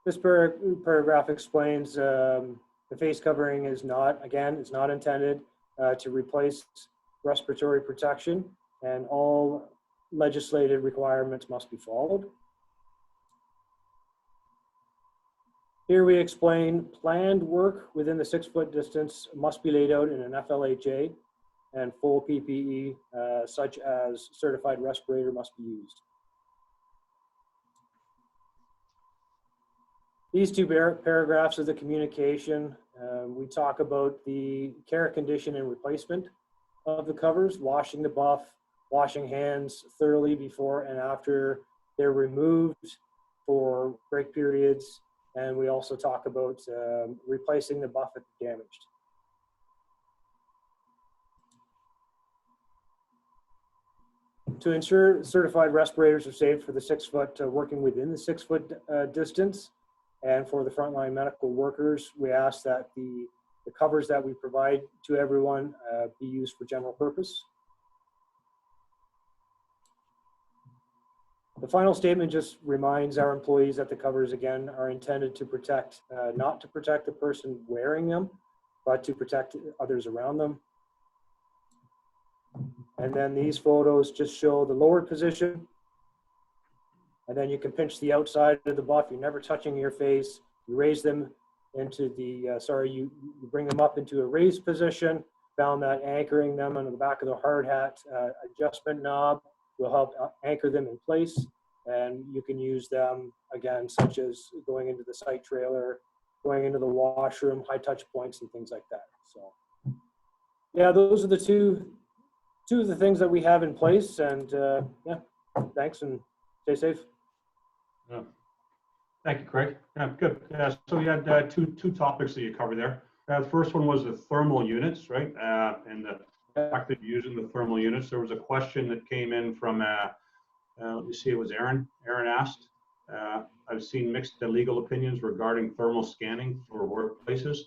G: This paragraph explains the face covering is not, again, it's not intended to replace respiratory protection, and all legislated requirements must be followed. Here we explain planned work within the 6-foot distance must be laid out in an FLHA, and full PPE, such as certified respirator, must be used. These two paragraphs of the communication, we talk about the care, condition, and replacement of the covers, washing the buff, washing hands thoroughly before and after they're removed for break periods. And we also talk about replacing the buff if damaged. To ensure certified respirators are safe for the 6-foot, working within the 6-foot distance, and for the frontline medical workers, we ask that the covers that we provide to everyone be used for general purpose. The final statement just reminds our employees that the covers, again, are intended to protect, not to protect the person wearing them, but to protect others around them. And then these photos just show the lowered position. And then you can pinch the outside of the buff. You're never touching your face. You raise them into the, you bring them up into a raised position. found that anchoring them on the back of the hard hat adjustment knob will help anchor them in place. And you can use them, again, such as going into the site trailer, going into the washroom, high touch points and things like that. So yeah, those are the two of the things that we have in place. And yeah, thanks and stay safe.
B: Yeah. Thank you, Craig. Yeah, good. So you had two topics that you covered there. The first one was the thermal units, right? And the fact that you're using the thermal units. There was a question that came in from, let me see, it was Aaron. Aaron asked, I've seen mixed legal opinions regarding thermal scanning for workplaces.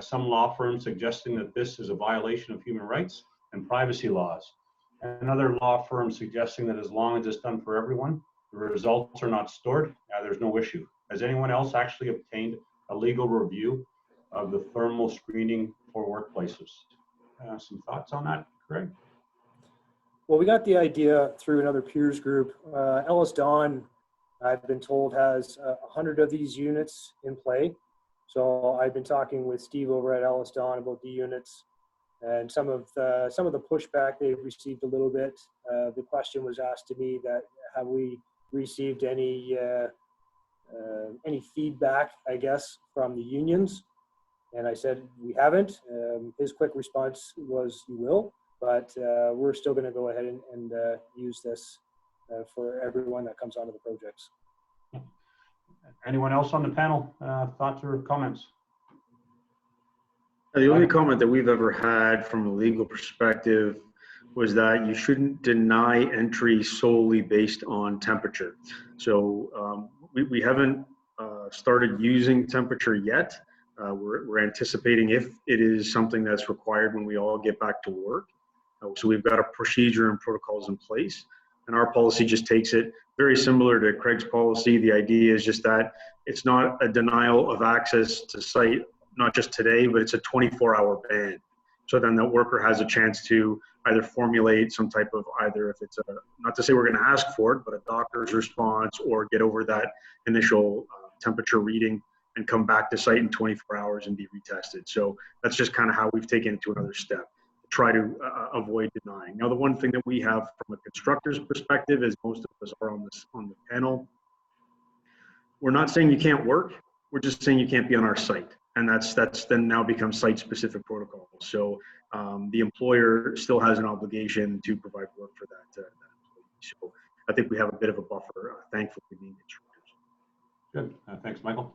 B: Some law firms suggesting that this is a violation of human rights and privacy laws. Another law firm suggesting that as long as it's done for everyone, the results are not stored, there's no issue. Has anyone else actually obtained a legal review of the thermal screening for workplaces? Some thoughts on that, Craig?
G: Well, we got the idea through another peers group. Ellis Don, I've been told, has 100 of these units in play. So I've been talking with Steve over at Ellis Don about the units, and some of the pushback they've received a little bit. The question was asked to me that have we received any feedback, I guess, from the unions? And I said we haven't. His quick response was, "You will." But we're still going to go ahead and use this for everyone that comes onto the projects.
B: Anyone else on the panel, thoughts or comments?
D: The only comment that we've ever had from a legal perspective was that you shouldn't deny entry solely based on temperature. So we haven't started using temperature yet. We're anticipating if it is something that's required when we all get back to work. So we've got a procedure and protocols in place, and our policy just takes it very similar to Craig's policy. The idea is just that it's not a denial of access to site, not just today, but it's a 24-hour ban. So then the worker has a chance to either formulate some type of, either if it's not to say we're going to ask for it, but a doctor's response, or get over that initial temperature reading and come back to site in 24 hours and be retested. So that's just kind of how we've taken it to another step. Try to avoid denying. Now, the one thing that we have from a constructor's perspective, as most of us are on the panel, we're not saying you can't work. We're just saying you can't be on our site, and that's then now becomes site-specific protocol. So the employer still has an obligation to provide work for that employee. So I think we have a bit of a buffer, thankfully, being constructors.
B: Good. Thanks, Michael.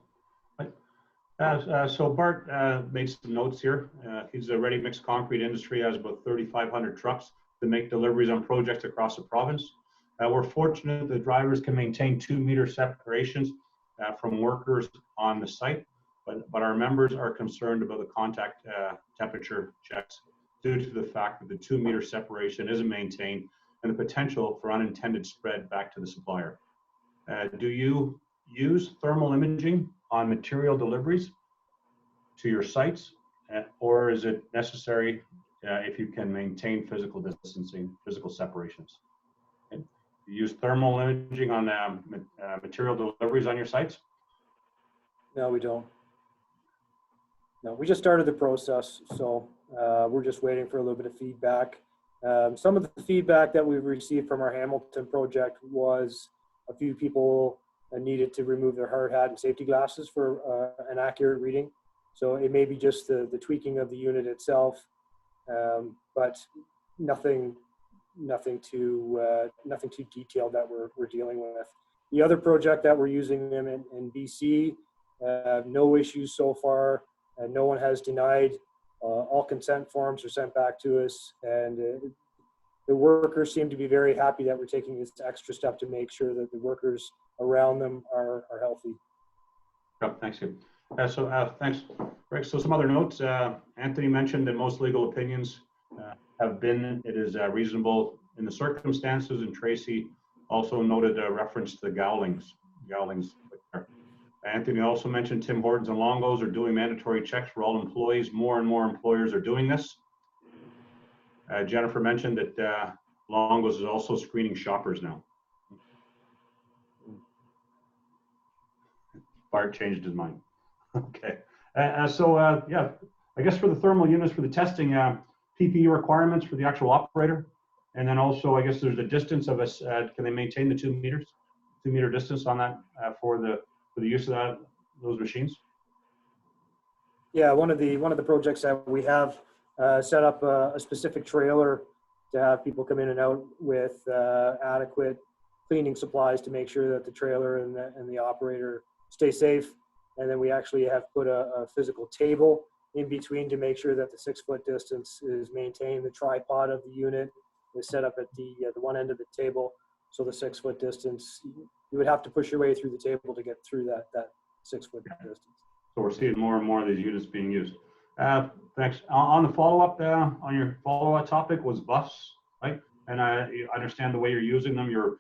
B: So Bart made some notes here. He's a ready-mix concrete industry, has about 3,500 trucks to make deliveries on projects across the province. We're fortunate the drivers can maintain 2-meter separations from workers on the site, but our members are concerned about the contact temperature checks due to the fact that the 2-meter separation isn't maintained and the potential for unintended spread back to the supplier. Do you use thermal imaging on material deliveries to your sites, or is it necessary if you can maintain physical distancing, physical separations? Okay. You use thermal imaging on material deliveries on your sites?
G: No, we don't. No, we just started the process, so we're just waiting for a little bit of feedback. Some of the feedback that we've received from our Hamilton project was a few people needed to remove their hard hat and safety glasses for an accurate reading. So it may be just the tweaking of the unit itself, but nothing too detailed that we're dealing with. The other project that we're using them in BC, no issues so far. No one has denied. All consent forms are sent back to us, and the workers seem to be very happy that we're taking this extra step to make sure that the workers around them are healthy.
B: Yep, thanks. Thanks, Greg. So some other notes. Anthony mentioned that most legal opinions have been it is reasonable in the circumstances, and Tracy also noted a reference to the Gowlings. Anthony also mentioned Tim Hortons and Longos are doing mandatory checks for all employees. More and more employers are doing this. Jennifer mentioned that Longos is also screening shoppers now. Bart changed his mind. Okay. Yeah, I guess for the thermal units for the testing, PPE requirements for the actual operator. And then also, I guess there's a distance of us, can they maintain the 2 meters, 2 meter distance on that for the use of those machines?
G: Yeah, one of the projects that we have set up a specific trailer to have people come in and out with adequate cleaning supplies to make sure that the trailer and the operator stay safe. And then we actually have put a physical table in between to make sure that the 6 foot distance is maintained. The tripod of the unit is set up at the one end of the table. So the 6 foot distance, you would have to push your way through the table to get through that 6 foot distance.
B: So we're seeing more and more of these units being used. Thanks. On the follow-up, on your follow-up topic was bus, right? And I understand the way you're using them. You're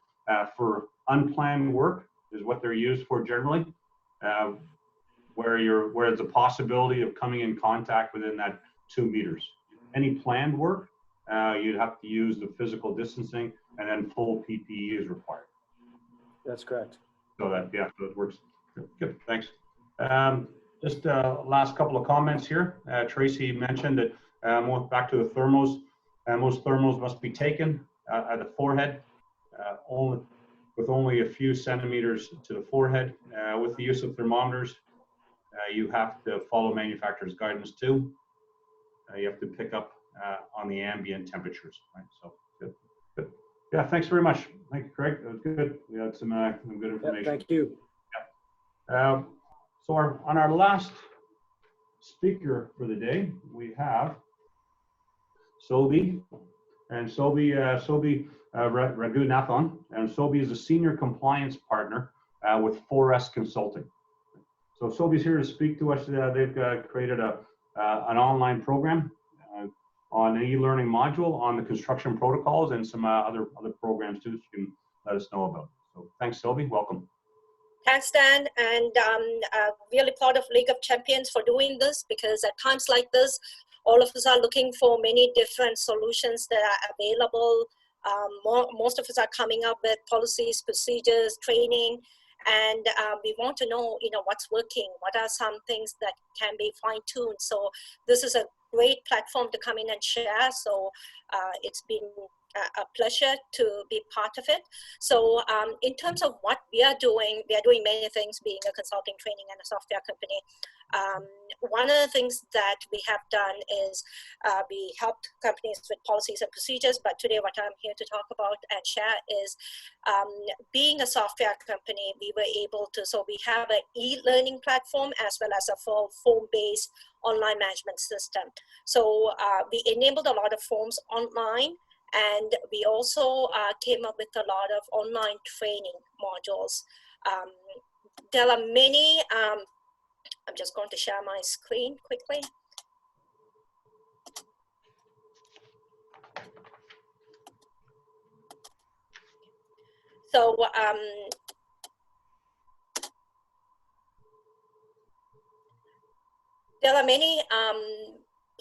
B: for unplanned work is what they're used for generally, where there's a possibility of coming in contact within that 2 meters. Any planned work, you'd have to use the physical distancing, and then full PPE is required.
G: That's correct.
B: So that, yeah, so it works. Good, thanks. Just last couple of comments here. Tracy mentioned that back to the thermals. Most thermals must be taken at the forehead, with only a few centimeters to the forehead. With the use of thermometers, you have to follow manufacturer's guidance too. You have to pick up on the ambient temperatures, right? So good. Yeah, thanks very much. Thank you, Craig. That was good. We had some good information.
G: Yeah, thank you.
B: Yeah. So on our last speaker for the day, we have Sobi, and Sobi Raghunathan, and Sobi is a senior compliance partner with 4S Consulting. So Sobi's here to speak to us. They've created an online program on an e-learning module on the construction protocols and some other programs too, so you can let us know about. So thanks, Sobi. Welcome.
H: Thanks, Dan, and really proud of League of Champions for doing this, because at times like this, all of us are looking for many different solutions that are available. Most of us are coming up with policies, procedures, training, and we want to know, what's working, what are some things that can be fine-tuned. So this is a great platform to come in and share. So it's been a pleasure to be part of it. So in terms of what we are doing many things, being a consulting, training, and a software company. One of the things that we have done is we helped companies with policies and procedures, but today what I'm here to talk about and share is being a software company, we were able to, so we have an e-learning platform as well as a full form-based online management system. So we enabled a lot of forms online, and we also came up with a lot of online training modules. There are many, I'm just going to share my screen quickly. So there are many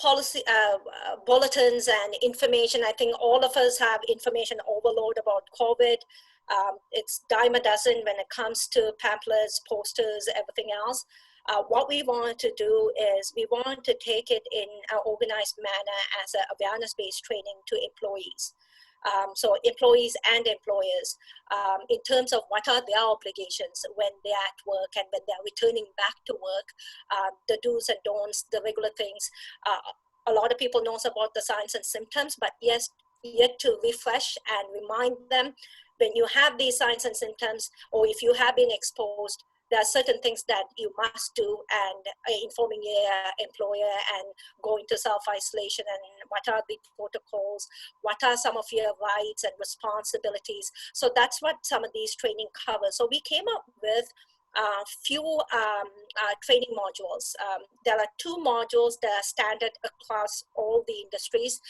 H: policy bulletins and information. I think all of us have information overload about COVID. It's dime a dozen when it comes to pamphlets, posters, everything else. What we want to do is we want to take it in an organized manner as an awareness-based training to employees. So employees and employers, in terms of what are their obligations when they're at work and when they're returning back to work, the do's and don'ts, the regular things. A lot of people knows about the signs and symptoms, but yes, yet to refresh and remind them, when you have these signs and symptoms, or if you have been exposed, there are certain things that you must do, and informing your employer and going to self-isolation, and what are the protocols, what are some of your rights and responsibilities. So that's what some of these training covers. So we came up with a few training modules. There are 2 modules that are standard across all the industries.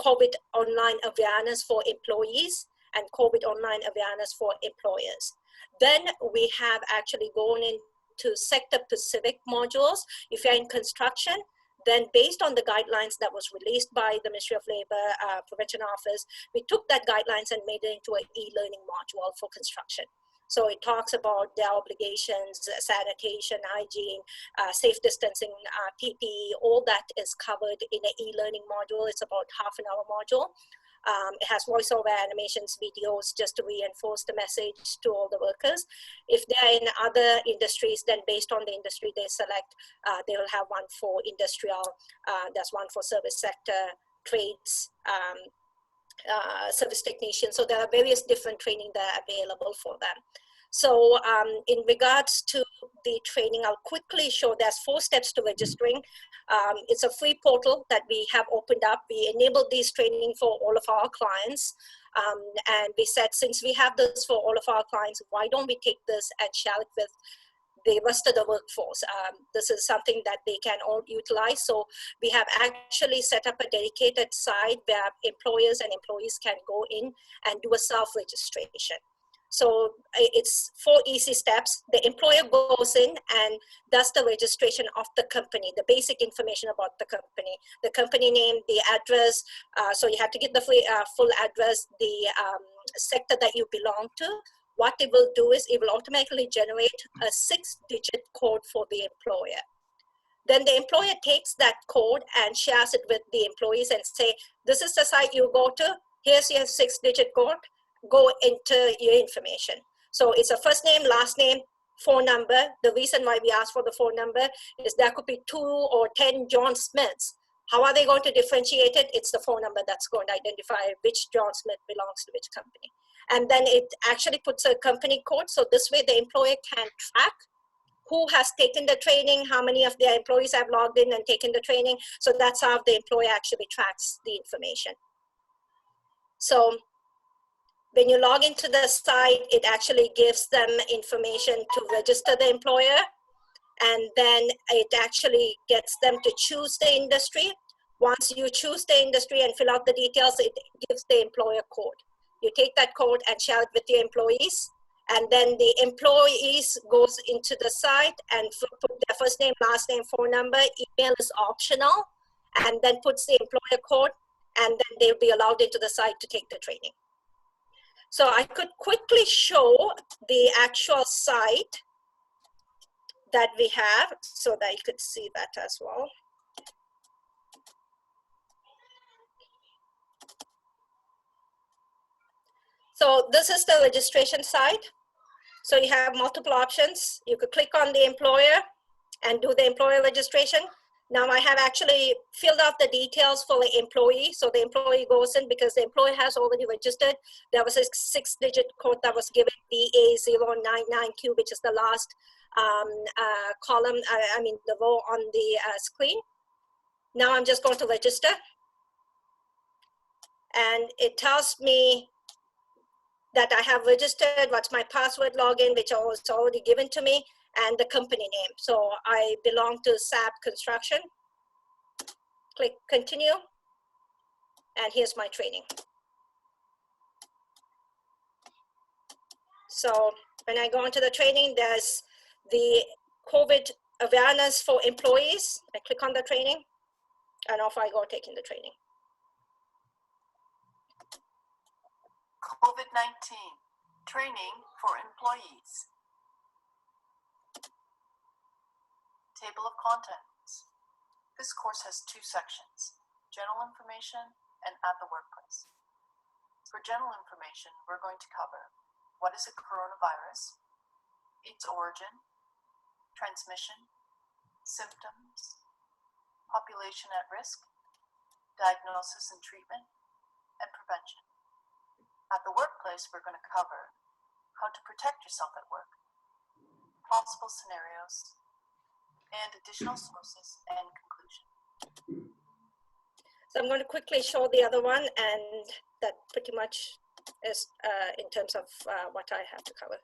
H: COVID online awareness for employees and COVID online awareness for employers. Then we have actually gone into sector-specific modules. If you're in construction, then based on the guidelines that was released by the Ministry of Labor Prevention Office, we took that guidelines and made it into an e-learning module for construction. So it talks about their obligations, sanitation, hygiene, safe distancing, PPE, all that is covered in an e-learning module. It's about half an hour module. It has voiceover animations, videos, just to reinforce the message to all the workers. If they're in other industries, then based on the industry they select, they will have one for industrial, there's one for service sector, trades, service technicians. So there are various different training that are available for them. So in regards to the training, I'll quickly show there's 4 steps to registering. It's a free portal that we have opened up. We enabled these training for all of our clients. And we said, since we have this for all of our clients, why don't we take this and share it with the rest of the workforce? This is something that they can all utilize. So we have actually set up a dedicated site where employers and employees can go in and do a self-registration. So it's 4 easy steps. The employer goes in and does the registration of the company, the basic information about the company name, the address. So you have to get the full address, the sector that you belong to. What it will do is it will automatically generate a 6-digit code for the employer. Then the employer takes that code and shares it with the employees and say, this is the site you go to. Here's your 6-digit code. Go enter your information. So it's a first name, last name, phone number. The reason why we ask for the phone number is there could be 2 or 10 John Smiths. How are they going to differentiate it? It's the phone number that's going to identify which John Smith belongs to which company. And then it actually puts a company code. So this way the employer can track who has taken the training, how many of their employees have logged in and taken the training. So that's how the employer actually tracks the information. So when you log into the site, it actually gives them information to register the employer, and then it actually gets them to choose the industry. Once you choose the industry and fill out the details, it gives the employer code. You take that code and share it with the employees, and then the employees goes into the site and put their first name, last name, phone number. Email is optional, and then puts the employer code, and then they'll be allowed into the site to take the training. So I could quickly show the actual site that we have so that you could see that as well. So this is the registration site. So you have multiple options. You could click on the employer and do the employer registration. Now I have actually filled out the details for the employee. So the employee goes in because the employee has already registered. There was a 6-digit code that was given, BA099Q, which is the last column, the row on the screen. Now I'm just going to register. And it tells me that I have registered, what's my password login, which was already given to me, and the company name. So I belong to SAP Construction. Click continue, and here's my training. So when I go into the training, there's the COVID awareness for employees. I click on the training, and off I go taking the training.
I: COVID-19 training for employees. Table of contents. This course has 2 sections, general information and at the workplace. For general information, we're going to cover what is a coronavirus, its origin, transmission, symptoms, population at risk, diagnosis and treatment, and prevention. At the workplace, we're going to cover how to protect yourself at work, possible scenarios, and additional sources and conclusion.
H: So I'm going to quickly show the other one, and that pretty much is in terms of what I have to cover.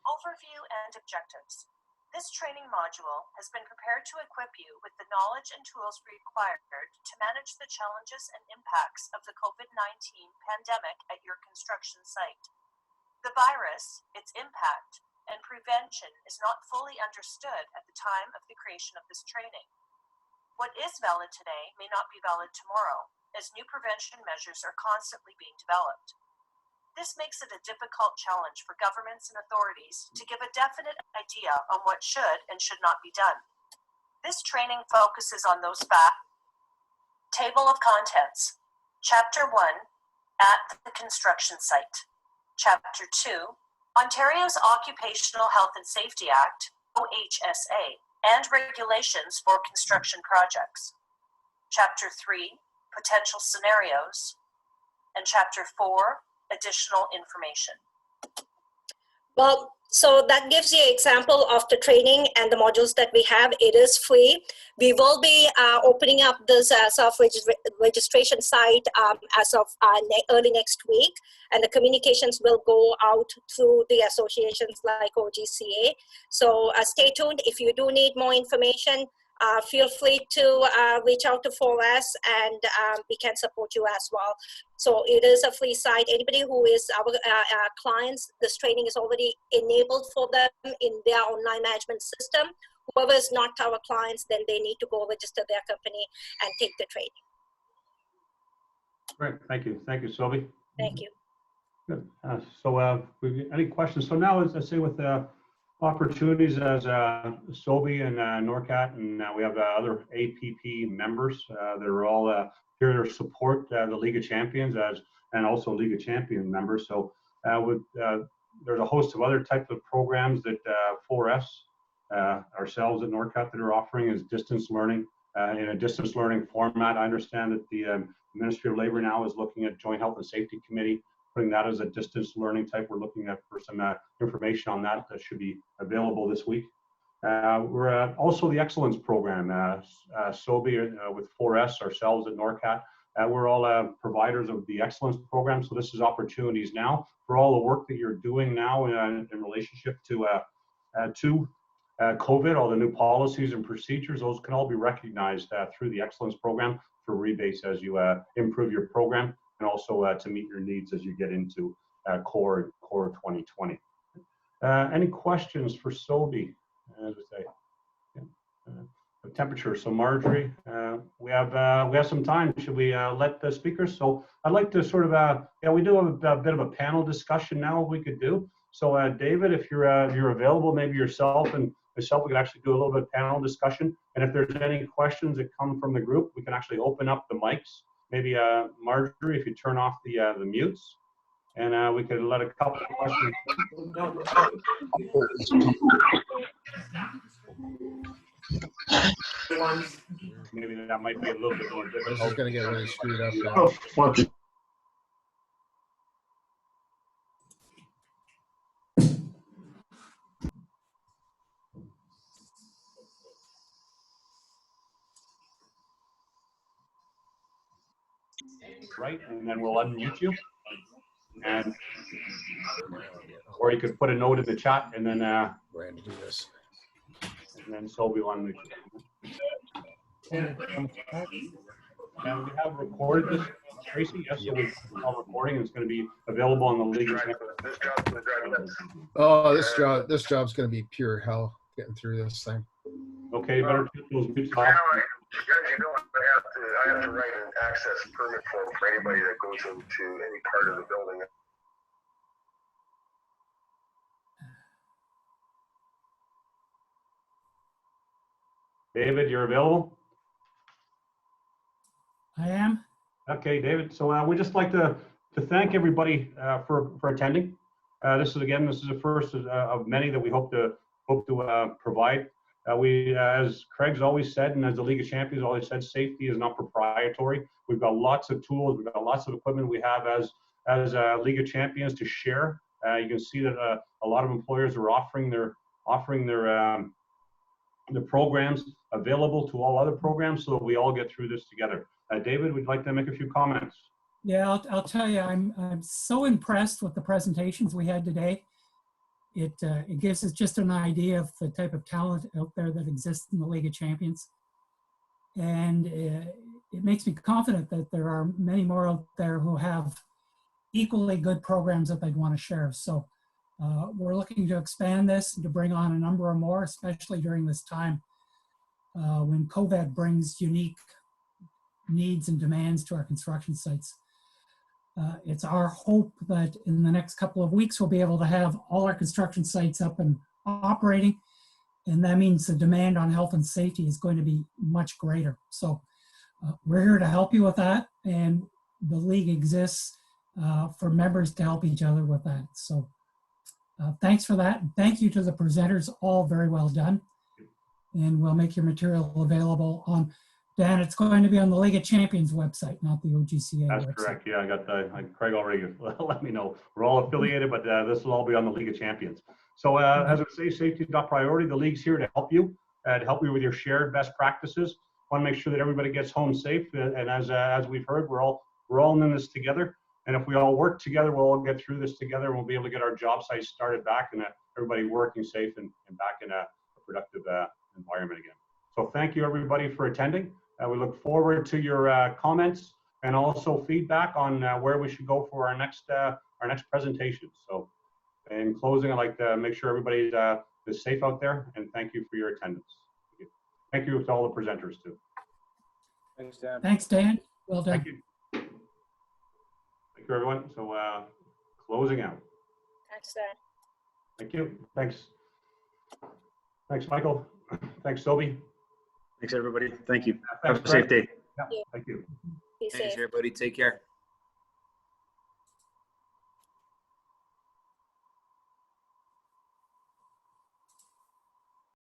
I: Overview and objectives. This training module has been prepared to equip you with the knowledge and tools required to manage the challenges and impacts of the COVID-19 pandemic at your construction site. The virus, its impact, and prevention is not fully understood at the time of the creation of this training. What is valid today may not be valid tomorrow, as new prevention measures are constantly being developed. This makes it a difficult challenge for governments and authorities to give a definite idea on what should and should not be done. This training focuses on those facts. Table of Contents. Chapter 1, at the construction site. Chapter 2, Ontario's Occupational Health and Safety Act, OHSA, and regulations for construction projects. Chapter 3, Potential Scenarios. And Chapter 4, Additional Information.
H: Well, so that gives you an example of the training and the modules that we have. It is free. We will be opening up this self-registration site as of early next week, and the communications will go out through the associations like OGCA. So stay tuned. If you do need more information, feel free to reach out to 4S, and we can support you as well. So it is a free site. Anybody who is our clients, this training is already enabled for them in their online management system. Whoever is not our clients, then they need to go register their company and take the training.
B: Great, thank you, Sylvie.
H: Thank you.
B: Good. Any questions? So now, as I say, with opportunities as SOBI and NORCAT, and we have other APP members that are all here to support the League of Champions and also League of Champion members. So there's a host of other types of programs that 4S, ourselves at NORCAT, that are offering is distance learning in a distance learning format. I understand that the Ministry of Labor now is looking at Joint Health and Safety Committee, putting that as a distance learning type. We're looking at for some information on that should be available this week. We're also the Excellence Program, SOBI with 4S, ourselves at NORCAT. We're all providers of the Excellence Program. So this is opportunities now for all the work that you're doing now in relationship to COVID, all the new policies and procedures. Those can all be recognized through the Excellence Program for rebates as you improve your program, and also to meet your needs as you get into core 2020. Any questions for SOBI? As I say, the temperature. So Marjorie, we have some time. Should we let the speakers? So I'd like to sort of we do have a bit of a panel discussion now. If we could do so, David, if you're available, maybe yourself and myself, we could actually do a little bit of panel discussion. And if there's any questions that come from the group, we can actually open up the mics. Maybe Marjorie, if you turn off the mutes, and we could let a couple of questions. Maybe that might be a little bit more difficult.
J: This is going to get really screwed up now.
B: Right, and then we'll unmute you, and or you could put a note in the chat, and then
J: We're going to do this.
B: And then so we want to. And we have recorded this, Tracy. Yes, so we're all recording. It's going to be available on the League.
J: Oh, this job's going to be pure hell getting through this thing.
B: Okay, better keep those mutes off.
K: I have to write an access permit form for anybody that goes into any part of the building.
B: David, you're available?
A: I am.
B: Okay, David. So we'd just like to thank everybody for attending. This is the first of many that we hope to provide. We, as Craig's always said, and as the League of Champions always said, safety is not proprietary. We've got lots of tools, we've got lots of equipment we have as League of Champions to share. You can see that a lot of employers are offering their the programs available to all other programs, so that we all get through this together. David, would you like to make a few comments?
A: Yeah, I'll tell you, I'm so impressed with the presentations we had today. It gives us just an idea of the type of talent out there that exists in the League of Champions. And it makes me confident that there are many more out there who have equally good programs that they'd want to share. So we're looking to expand this and to bring on a number of more, especially during this time when COVID brings unique needs and demands to our construction sites. It's our hope that in the next couple of weeks, we'll be able to have all our construction sites up and operating. And that means the demand on health and safety is going to be much greater. So we're here to help you with that. And the league exists for members to help each other with that. So thanks for that. And thank you to the presenters, all very well done. And we'll make your material available on, Dan, it's going to be on the League of Champions website, not the OGCA
B: That's
A: website.
B: correct. Yeah, I got Craig already let me know. We're all affiliated, but this will all be on the League of Champions. So as I say, safety is not priority. The league's here to help you with your shared best practices. Want to make sure that everybody gets home safe. And as we've heard, we're all in this together. And if we all work together, we'll all get through this together. And we'll be able to get our job sites started back and everybody working safe and back in a productive environment again. So thank you everybody for attending. We look forward to your comments and also feedback on where we should go for our next presentation. So in closing, I'd like to make sure everybody is safe out there, and thank you for your attendance. Thank you to all the presenters too.
G: Thanks, Dan.
A: Thanks, Dan. Well done.
B: Thank you. Thank you, everyone. So closing out.
H: Thanks, Dan.
B: Thank you. Thanks. Thanks, Michael. Thanks, Toby.
D: Thanks, everybody. Thank you.
B: Thanks,
D: Have a safe day.
B: Yeah, thank you.
H: Be
F: Thanks,
H: safe.
F: everybody. Take care.